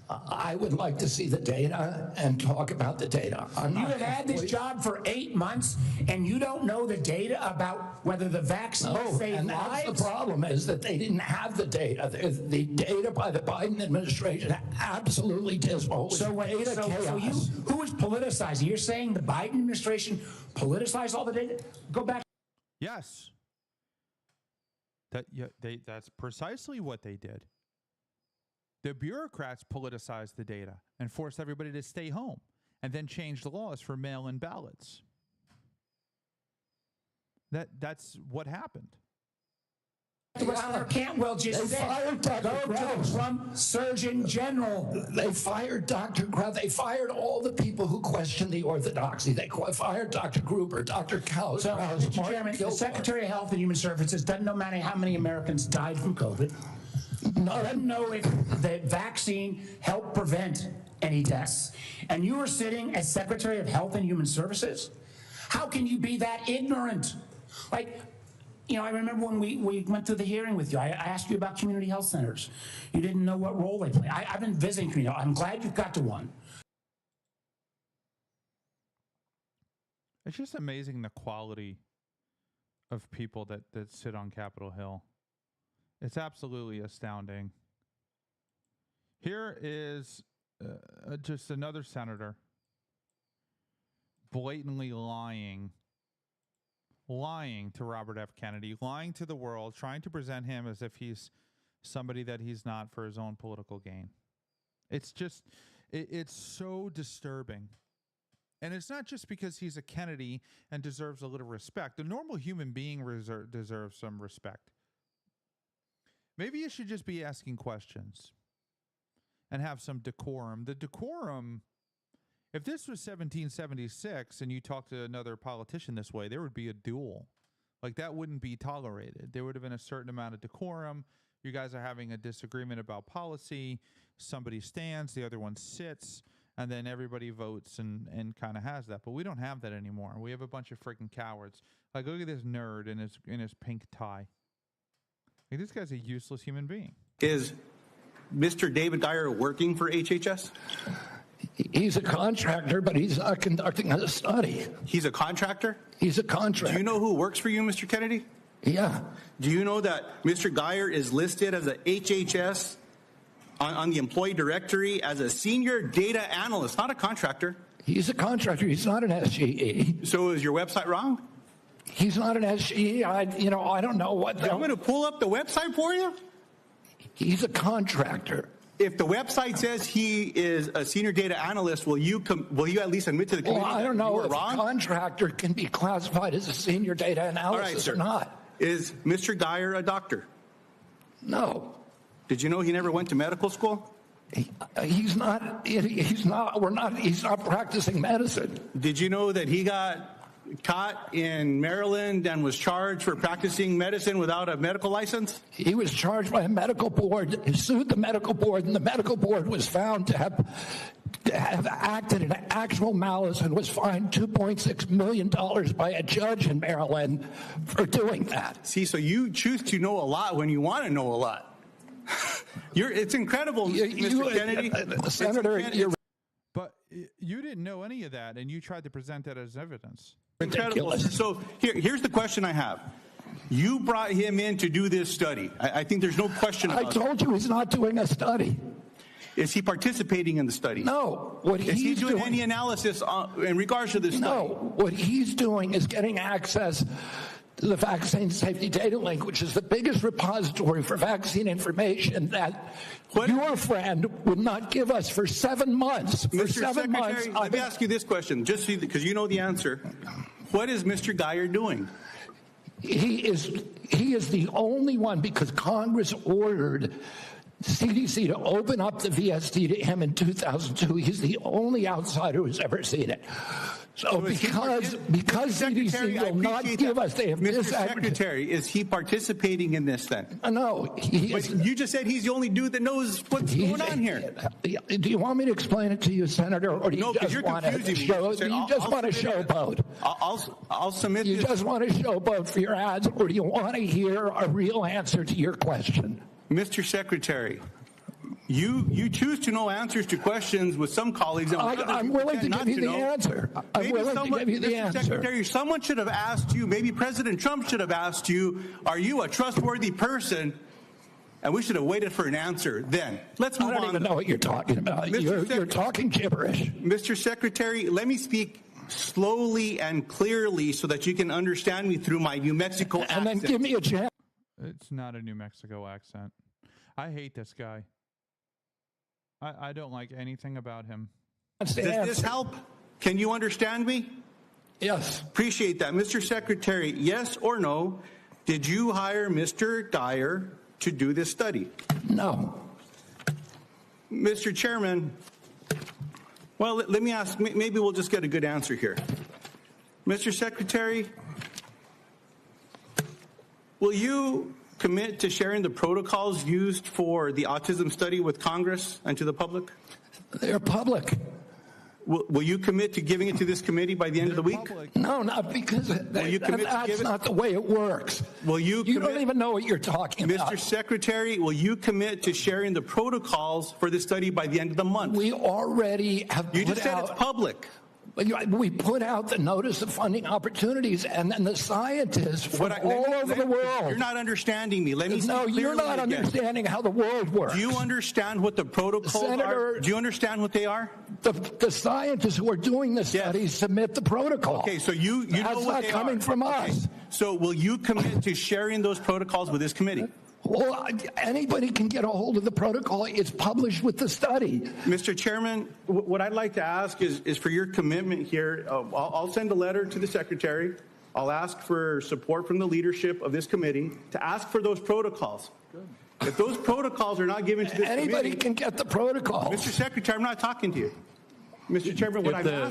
I would like to see the data and talk about the data. You have had this job for 8 months, and you don't know the data about whether the vaccine saved lives? That's the problem, is that they didn't have the data. The data by the Biden administration absolutely dismal. So who is politicizing? You're saying the Biden administration politicized all the data? Go back. Yes. That's precisely what they did. The bureaucrats politicized the data and forced everybody to stay home and then changed the laws for mail-in ballots. That's what happened. Cantwell just said, go to Trump Surgeon General. They fired Dr. Krause. They fired all the people who questioned the orthodoxy. They fired Dr. Gruber, Dr. Krause. So, Mr. Chairman, the Secretary of Health and Human Services doesn't know how many Americans died from COVID. Doesn't know if the vaccine helped prevent any deaths. And you are sitting as Secretary of Health and Human Services? How can you be that ignorant? I remember when we went through the hearing with you, I asked you about community health centers. You didn't know what role they play. I've been visiting community. I'm glad you've got to one. It's just amazing the quality of people that sit on Capitol Hill. It's absolutely astounding. Here is just another senator blatantly lying to Robert F. Kennedy, lying to the world, trying to present him as if he's somebody that he's not for his own political gain. It's just, it's so disturbing. And it's not just because he's a Kennedy and deserves a little respect. A normal human being deserves some respect. Maybe you should just be asking questions and have some decorum. The decorum, if this was 1776 and you talked to another politician this way, there would be a duel. Like, that wouldn't be tolerated. There would have been a certain amount of decorum. You guys are having a disagreement about policy. Somebody stands, the other one sits, and then everybody votes and kind of has that. But we don't have that anymore. We have a bunch of freaking cowards. Like, look at this nerd in his pink tie. Like, this guy's a useless human being. Is Mr. David Dyer working for HHS? He's a contractor, but he's not conducting a study. He's a contractor? He's a contractor. Do you know who works for you, Mr. Kennedy? Yeah. Do you know that Mr. Geyer is listed as a HHS on the employee directory as a senior data analyst, not a contractor? He's a contractor. He's not an SGE. So is your website wrong? He's not an SGE. I don't know what. I'm going to pull up the website for you. He's a contractor. If the website says he is a senior data analyst, will you at least admit to the committee? Well, I don't know if wrong? a contractor can be classified as a senior data analyst or not. Is Mr. Geyer a doctor? No. Did you know he never went to medical school? He's not. He's not practicing medicine. Did you know that he got caught in Maryland and was charged for practicing medicine without a medical license? He was charged by a medical board. He sued the medical board, and the medical board was found to have acted in actual malice and was fined $2.6 million by a judge in Maryland for doing that. See, so you choose to know a lot when you want to know a lot. It's incredible, Mr. Kennedy. Senator, you're But you didn't know any of that, and you tried to present that as evidence. incredible. ridiculous. So here's the question I have. You brought him in to do this study. I think there's no question I about told you he's not doing a study. it. Is he participating in the study? No, what Is he he's doing any analysis in regards to this study? No, what he's doing is getting access to the Vaccine Safety Data Link, which is the biggest repository for vaccine information that your friend would not give us for 7 months. For Mr. 7 months. Secretary, let me ask you this question, just because you know the answer. What is Mr. Geyer doing? He is the only one, because Congress ordered CDC to open up the VSD to him in 2002. He's the only outsider who's ever seen it. So because CDC will not give us, they have Mr. disaggregated. Secretary, is he participating in this then? No, he But is. you just said he's the only dude that knows what's going on here. Do you want me to explain it to you, Senator, or do you No, because just you're want to confusing me. show? So You just want to showboat. I'll submit You this. just want to showboat for your ads, or do you want to hear a real answer to your question? Mr. Secretary, you choose to know answers to questions with some colleagues. And with others I'm you willing to pretend give you not the know. answer. I'm Maybe willing to someone- give you the Mr. answer. Secretary, someone should have asked you, maybe President Trump should have asked you, are you a trustworthy person? And we should have waited for an answer then. Let's move I on. don't even know what you're talking about. You're talking gibberish. Mr. Secretary, let me speak slowly and clearly so that you can understand me through my New Mexico accent. And then give me a chance. It's not a New Mexico accent. I hate this guy. I don't like anything about him. Does this help? Can you understand me? Yes. Appreciate that. Mr. Secretary, yes or no, did you hire Mr. Geyer to do this study? No. Mr. Chairman, well, let me ask, maybe we'll just get a good answer here. Mr. Secretary, will you commit to sharing the protocols used for the autism study with Congress and to the public? They're public. Will you commit to giving it to this committee by the end of the week? No, not because that's not the way it works. Will you don't even know what you're talking about. Mr. Secretary, will you commit to sharing the protocols for this study by the end of the month? We already have You put just said out, it's public. we put out the notice of funding opportunities, and then the scientists from all over the world. You're not understanding me. Let me No, speak you're clearly not again. understanding how the world works. Do you understand what the protocols Senator, are? Do you understand what they are? The scientists who are doing the studies submit the protocol. Okay, so you know That's what not they coming are. from Okay. us. So will you commit to sharing those protocols with this committee? Well, anybody can get a hold of the protocol. It's published with the study. Mr. Chairman, what I'd like to ask is for your commitment here. I'll send a letter to the Secretary. I'll ask for support from the leadership of this committee to ask for those protocols. Good. If those protocols are not given to this Anybody committee, can get the protocol. Mr. Secretary, I'm not talking to you. Mr. Chairman,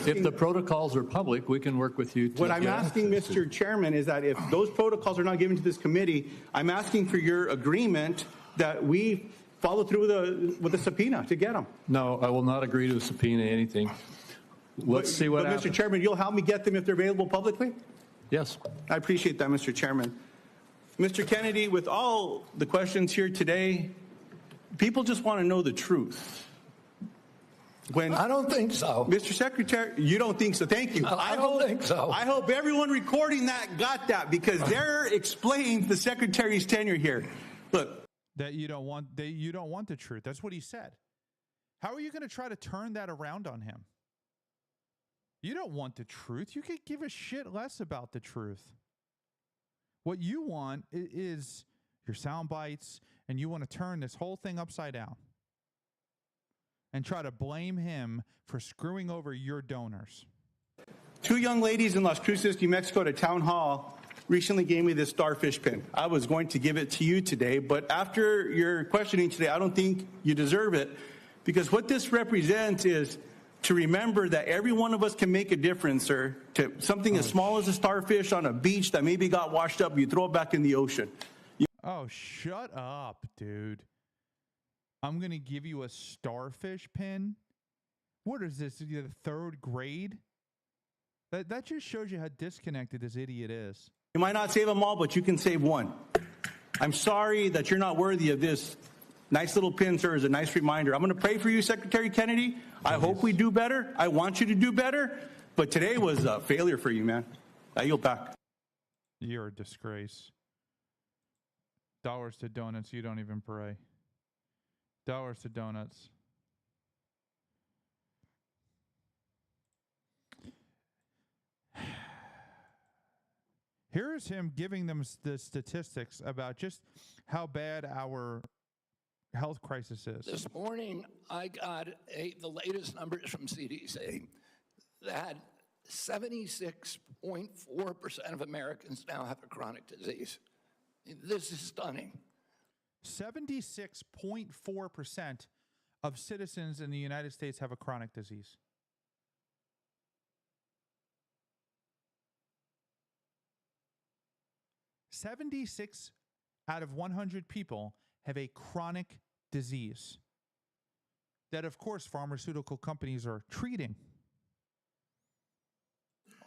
If the protocols are public, we can work with you to What I'm get asking, access Mr. Chairman, is that if those protocols are not given to this committee, I'm asking for your agreement that we follow through with the subpoena to get them. No, I will not agree to subpoena anything. Let's see what But happens. Mr. Chairman, you'll help me get them if they're available publicly? Yes. I appreciate that, Mr. Chairman. Mr. Kennedy, with all the questions here today, people just want to know the truth. I don't think so. Mr. Secretary, you don't think so. Thank you. I don't think so. I hope everyone recording that got that, because they're explaining the Secretary's tenure here. Look. That you don't want the truth. That's what he said. How are you going to try to turn that around on him? You don't want the truth. You could give a shit less about the truth. What you want is your sound bites, and you want to turn this whole thing upside down and try to blame him for screwing over your donors. 2 young ladies in Las Cruces, New Mexico, at a town hall recently gave me this starfish pin. I was going to give it to you today, but after your questioning today, I don't think you deserve it, because what this represents is to remember that every one of us can make a difference, sir, to something as small as a starfish on a beach that maybe got washed up, you throw it back in the ocean. Oh, shut up, dude. I'm going to give you a starfish pin? What is this, the 3rd grade? That just shows you how disconnected this idiot is. You might not save them all, but you can save one. I'm sorry that you're not worthy of this Nice little pin, sir, is a nice reminder. I'm going to pray for you, Secretary Kennedy. I hope we do better. I want you to do better. But today was a failure for you, man. I yield back. You're a disgrace. Dollars to donuts, you don't even pray. Dollars to donuts. Here's him giving them the statistics about just how bad our health crisis is. This morning, I got the latest numbers from CDC that 76.4% of Americans now have a chronic disease. This is stunning. 76.4% of citizens in the United States have a chronic disease. "76 out of 100 people have a chronic disease that, of course, pharmaceutical companies are treating."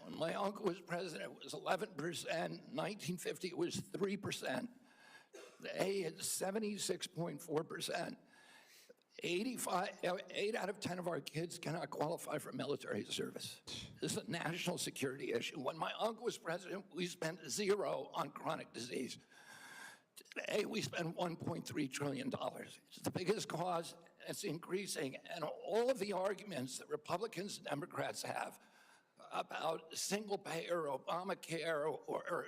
When my uncle was president, it was 11%. 1950, it was 3%. Today, it's 76.4%. 8 out of 10 of our kids cannot qualify for military service. This is a national security issue. When my uncle was president, we spent $0 on chronic disease. Today, we spend $1.3 trillion. It's the biggest cause. It's increasing. And all of the arguments that Republicans and Democrats have about single payer, Obamacare, or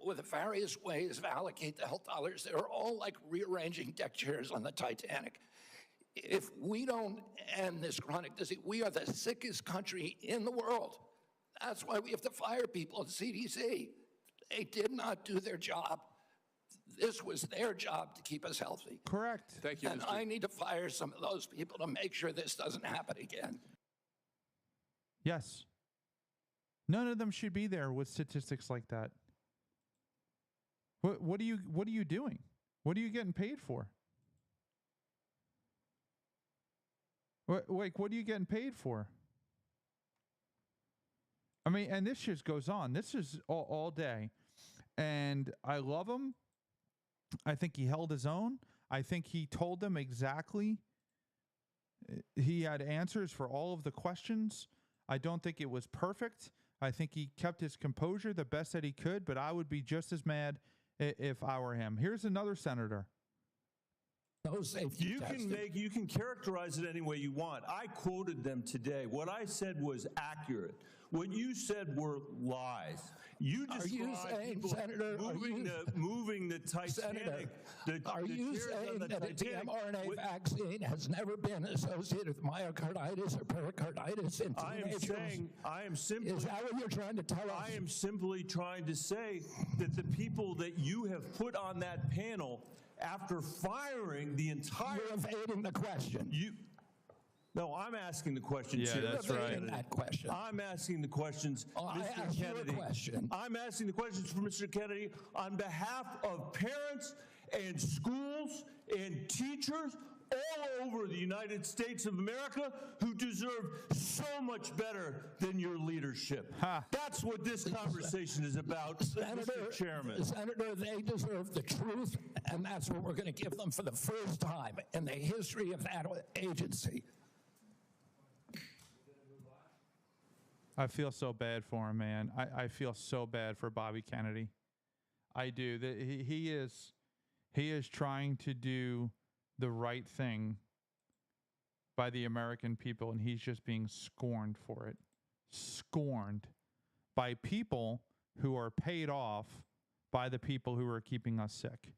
with the various ways to allocate the health dollars, they're all like rearranging deck chairs on the Titanic. If we don't end this chronic disease, we are the sickest country in the world. That's why we have to fire people at CDC. They did not do their job. This was their job to keep us healthy. Correct. Thank you, And Mr. I need to fire some of those people to make sure this doesn't happen again. Yes. None of them should be there with statistics like that. What are you doing? What are you getting paid for? What are you getting paid for? I mean, and this just goes on. This is all day. And I love him. I think he held his own. I think he told them exactly. He had answers for all of the questions. I don't think it was perfect. I think he kept his composure the best that he could, but I would be just as mad if I were him. Here's another senator. You can characterize it any way you want. I quoted them today. What I said was accurate. What you said were lies. You described people moving the Titanic. Are you saying that a mRNA vaccine has never been associated with myocarditis or pericarditis in teenagers? Is that what you're trying to tell us? I am simply trying to say that the people that you have put on that panel, after firing the entire... You're evading the question. No, I'm asking the question. Yeah, that's right. That question. I'm asking the questions, Mr. Kennedy. I'm asking the questions for Mr. Kennedy on behalf of parents and schools and teachers all over the United States of America who deserve so much better than your leadership. That's what this conversation is about, Mr. Chairman. Senator, they deserve the truth, and that's what we're going to give them for the first time in the history of that agency. I feel so bad for him, man. I feel so bad for Bobby Kennedy. I do. He is trying to do the right thing by the American people, and he's just being scorned for it. Scorned by people who are paid off by the people who are keeping us sick.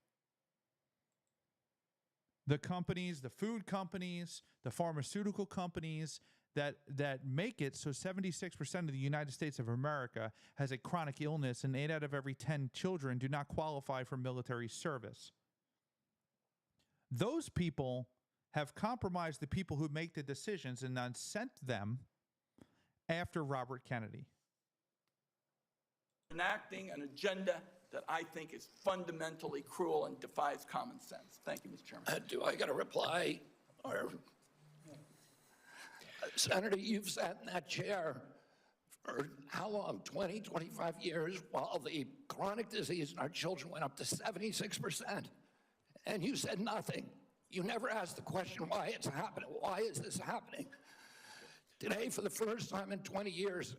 The companies, the food companies, the pharmaceutical companies that make it so 76% of the United States of America has a chronic illness, and 8 out of every 10 children do not qualify for military service. Those people have compromised the people who make the decisions and then sent them after Robert Kennedy. Enacting an agenda that I think is fundamentally cruel and defies common sense. Thank you, Mr. Chairman. Do I got a reply? Or Senator, you've sat in that chair for how long? 20, 25 years, while the chronic disease in our children went up to 76%. And you said nothing. You never ask the question why it's happening. Why is this happening? Today, for the first time in 20 years,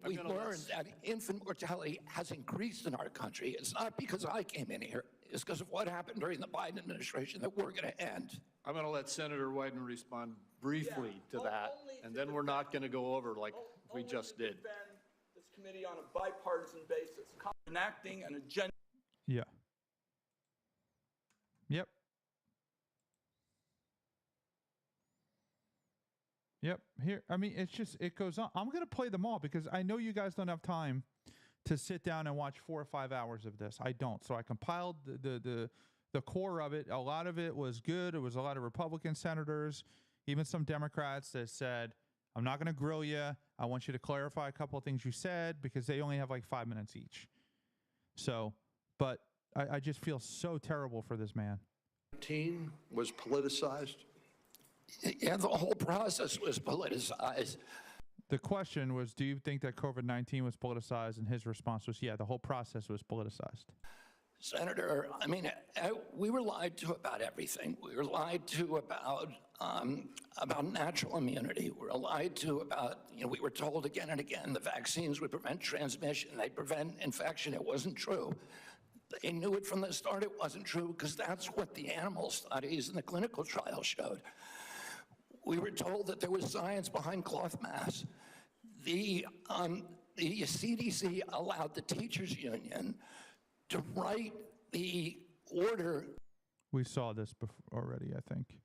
we learned that infant mortality has increased in our country. It's not because I came in here. It's because of what happened during the Biden administration that we're going to end. I'm going to let Senator Wyden respond briefly to that, and then we're not going to go over like we just did. This committee on a bipartisan basis, enacting an agenda. Yeah. Yep. Yep. Here, I mean, it's just, it goes on. I'm going to play them all because I know you guys don't have time to sit down and watch 4 or 5 hours of this. I don't. So I compiled the core of it. A lot of it was good. It was a lot of Republican senators, even some Democrats that said, I'm not going to grill you. I want you to clarify a couple of things you said because they only have like 5 minutes each. So, but I just feel so terrible for this man. 19 was politicized. Yeah, the whole process was politicized. The question was, do you think that COVID-19 was politicized? And his response was, yeah, the whole process was politicized. Senator, I mean, we were lied to about everything. We were lied to about natural immunity. We were lied to about, we were told again and again the vaccines would prevent transmission, they'd prevent infection. It wasn't true. They knew it from the start it wasn't true because that's what the animal studies and the clinical trials showed. We were told that there was science behind cloth masks. The CDC allowed the teachers union to write the order. We saw this before already, I think.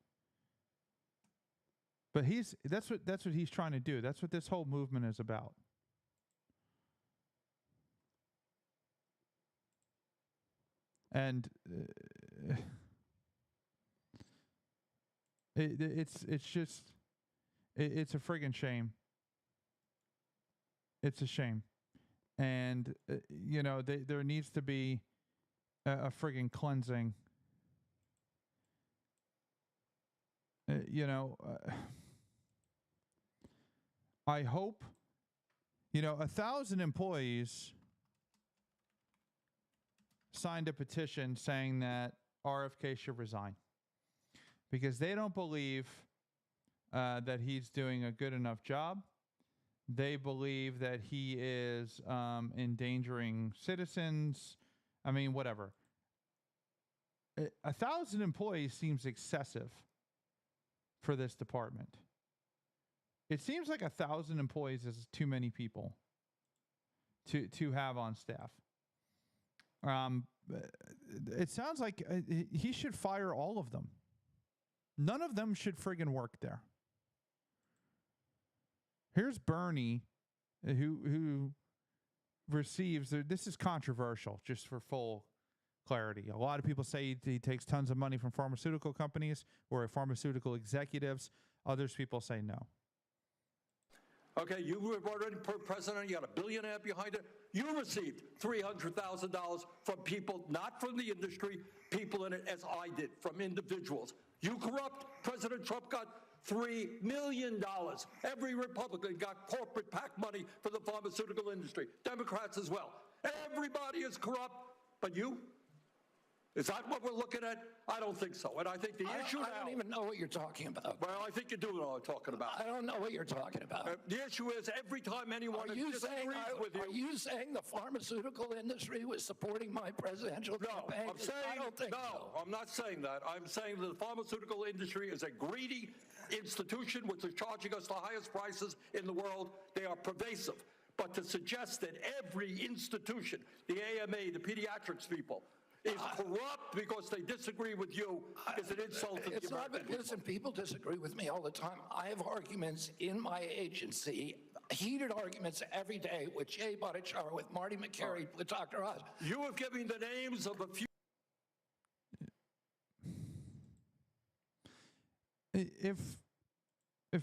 But that's what he's trying to do. That's what this whole movement is about. And it's a friggin' shame. It's a shame. And, there needs to be a friggin' cleansing. I hope, 1,000 employees signed a petition saying that RFK should resign because they don't believe that he's doing a good enough job. They believe that he is endangering citizens. I mean, whatever. 1,000 employees seems excessive for this department. It seems like 1,000 employees is too many people to have on staff. It sounds like he should fire all of them. None of them should friggin' work there. Here's Bernie, who receives, this is controversial, just for full clarity. A lot of people say he takes tons of money from pharmaceutical companies or pharmaceutical executives. Others people say no. Okay, you were already president, you got a billionaire behind it. You received $300,000 from people, not from the industry, people in it, as I did, from individuals. You corrupt. President Trump got $3 million. Every Republican got corporate PAC money for the pharmaceutical industry. Democrats as well. Everybody is corrupt, but you? Is that what we're looking at? I don't think so. And I think the issue now... I don't even know what you're talking about. Well, I think you do know what I'm talking about. I don't know what you're talking about. The issue is every time anyone disagrees with you... Are you saying the pharmaceutical industry was supporting my presidential campaign? I'm saying, I don't think so. I'm not saying that. I'm saying that the pharmaceutical industry is a greedy institution which is charging us the highest prices in the world. They are pervasive. But to suggest that every institution, the AMA, the pediatrics people, is corrupt because they disagree with you is an insult to the American people. Listen, people disagree with me all the time. I have arguments in my agency, heated arguments every day with Jay Bhattacharya, with Marty McCary, with Dr. Oz. You have given the names of a few. If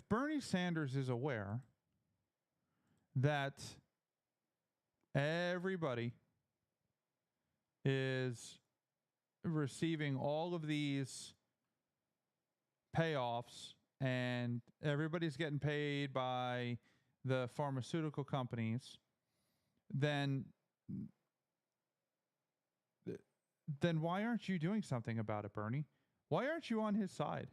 Bernie Sanders is aware that everybody is receiving all of these payoffs and everybody's getting paid by the pharmaceutical companies, then why aren't you doing something about it, Bernie? Why aren't you on his side?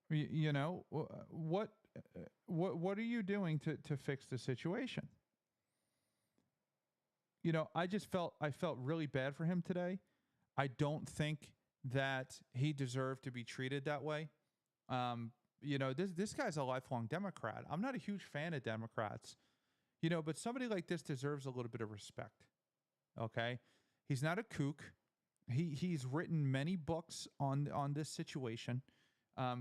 You know, what are you doing to fix the situation? You know, I felt really bad for him today. I don't think that he deserved to be treated that way. You know, this guy's a lifelong Democrat. I'm not a huge fan of Democrats, you know, but somebody like this deserves a little bit of respect. Okay, he's not a kook. He's written many books on this situation.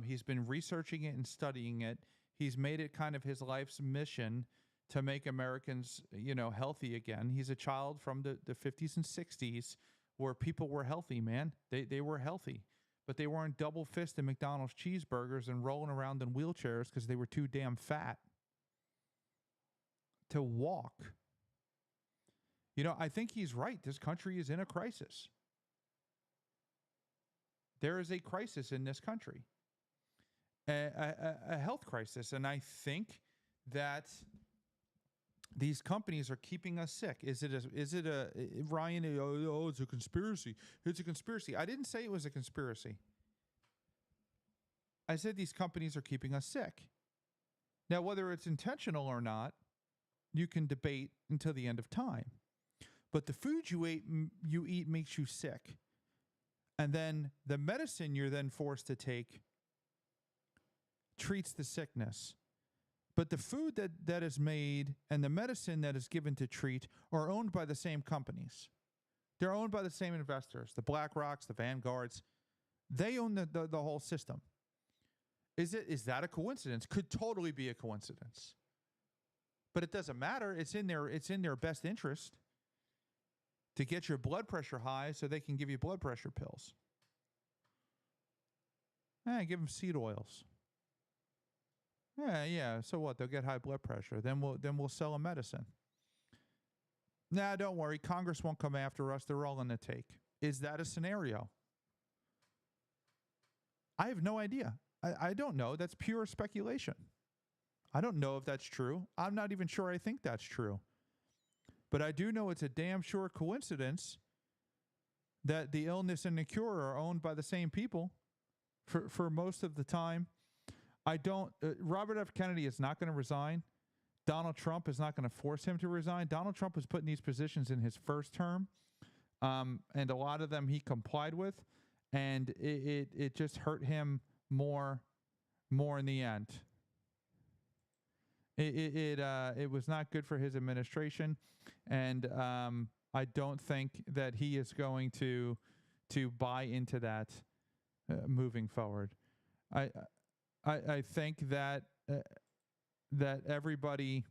He's been researching it and studying it. He's made it kind of his life's mission to make Americans, you know, healthy again. He's a child from the 50s and 60s where people were healthy, man. They were healthy, but they weren't double-fisted McDonald's cheeseburgers and rolling around in wheelchairs because they were too damn fat to walk. You know, I think he's right. This country is in a crisis. There is a crisis in this country, a health crisis. And I think that these companies are keeping us sick. Is it a Ryan? Oh, it's a conspiracy. It's a conspiracy. I didn't say it was a conspiracy. I said these companies are keeping us sick. Now, whether it's intentional or not, you can debate until the end of time. But the food you eat makes you sick. And then the medicine you're then forced to take treats the sickness. But the food that is made and the medicine that is given to treat are owned by the same companies. They're owned by the same investors, the BlackRocks, the Vanguards. They own the whole system. Is that a coincidence? Could totally be a coincidence. But it doesn't matter. It's in their best interest to get your blood pressure high so they can give you blood pressure pills. Give them seed oils. Yeah. So what? They'll get high blood pressure. Then we'll sell them medicine. Nah, don't worry. Congress won't come after us. They're all in the take. Is that a scenario? I have no idea. I don't know. That's pure speculation. I don't know if that's true. I'm not even sure I think that's true. But I do know it's a damn sure coincidence that the illness and the cure are owned by the same people for most of the time. Robert F. Kennedy is not going to resign. Donald Trump is not going to force him to resign. Donald Trump was put in these positions in his first term, and a lot of them he complied with, and it just hurt him more in the end. It was not good for his administration, and I don't think that he is going to buy into that moving forward. I think that everybody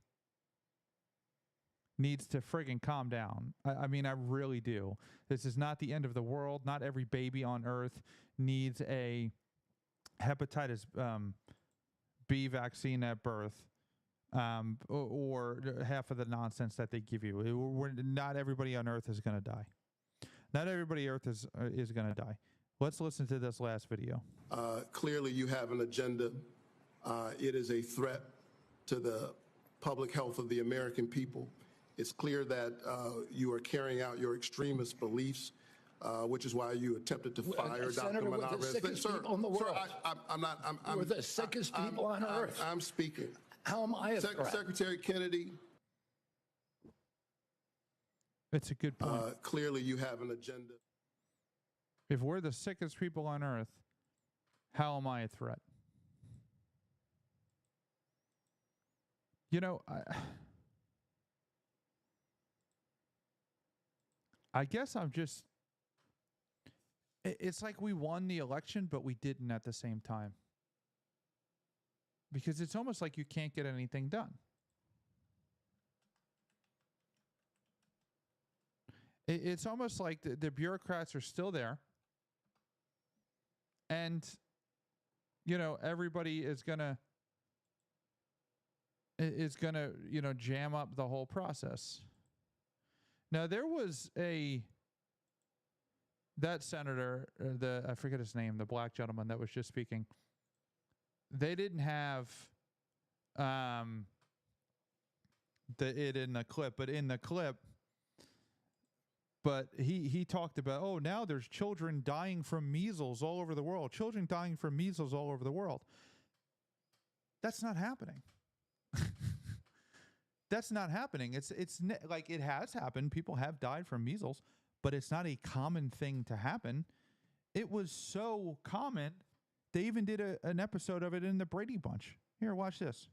needs to friggin' calm down. I mean, I really do. This is not the end of the world. Not every baby on Earth needs a hepatitis B vaccine at birth. Or half of the nonsense that they give you. Not everybody on Earth is going to die. Not everybody on Earth is going to die. Let's listen to this last video. Clearly, you have an agenda. It is a threat to the public health of the American people. It's clear that you are carrying out your extremist beliefs, which is why you attempted to fire Dr. Monarez. We're the sickest people in the world. Sir, we're the sickest people on Earth. I'm speaking. How am I a threat? Secretary Kennedy. It's a good point. Clearly, you have an agenda. If we're the sickest people on Earth, how am I a threat? You know, I guess I'm just... It's like we won the election, but we didn't at the same time. Because it's almost like you can't get anything done. It's almost like the bureaucrats are still there. And, you know, everybody is gonna, you know, jam up the whole process. Now, there was that senator, I forget his name, the black gentleman that was just speaking. They didn't have it in the clip, but in the clip, But he talked about, oh, now there's children dying from measles all over the world. Children dying from measles all over the world. That's not happening. That's not happening. It's like it has happened. People have died from measles, but it's not a common thing to happen. It was so common, they even did an episode of it in the Brady Bunch. Here, watch this.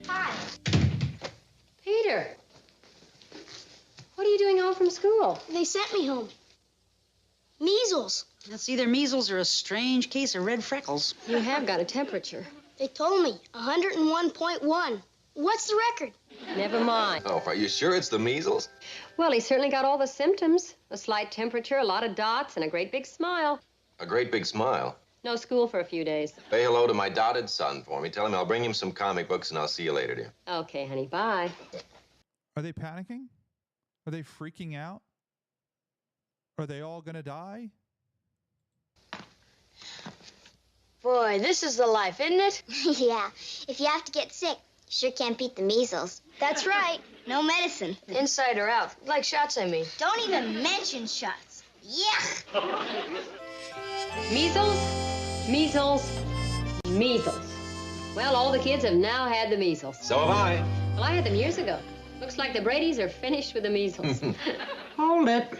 Hi. Peter. What are you doing home from school? They sent me home. Measles. That's either measles or a strange case of red freckles. You have got a temperature. They told me 101.1. What's the record? Never mind. Oh, are you sure it's the measles? Well, he certainly got all the symptoms. A slight temperature, a lot of dots, and a great big smile. A great big smile. No school for a few days. Say hello to my dotted son for me. Tell him I'll bring him some comic books and I'll see you later, dear. Okay, honey, bye. Are they panicking? Are they freaking out? Are they all going to die? Boy, this is the life, isn't it? Yeah. If you have to get sick, you sure can't beat the measles. That's right. No medicine. Inside or out. Like shots, I mean. Don't even mention shots. Yeah. Measles, measles, measles. Well, all the kids have now had the measles. So have I. Well, I had them years ago. Looks like the Bradys are finished with the measles. Hold it.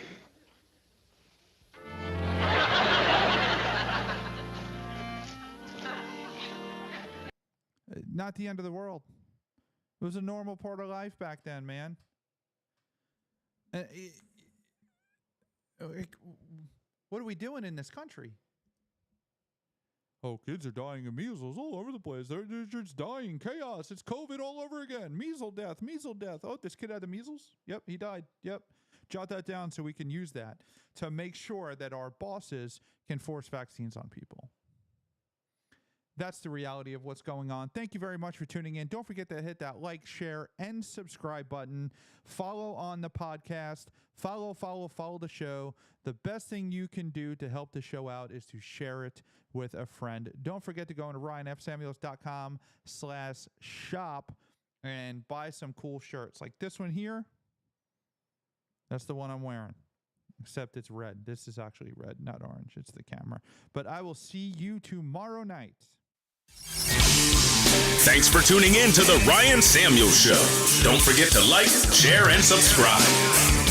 Not the end of the world. It was a normal part of life back then, man. What are we doing in this country? Oh, kids are dying of measles all over the place. They're just dying. Chaos. It's COVID all over again. Measles death. Oh, this kid had the measles? Yep, he died. Yep. Jot that down so we can use that to make sure that our bosses can force vaccines on people. That's the reality of what's going on. Thank you very much for tuning in. Don't forget to hit that like, share, and subscribe button. Follow on the podcast. Follow the show. The best thing you can do to help the show out is to share it with a friend. Don't forget to go into ryanfsamuels.com/shop and buy some cool shirts. Like this one here. That's the one I'm wearing. Except it's red. This is actually red, not orange. It's the camera. But I will see you tomorrow night. Thanks for tuning in to The Ryan Samuels Show. Don't forget to like, share, and subscribe.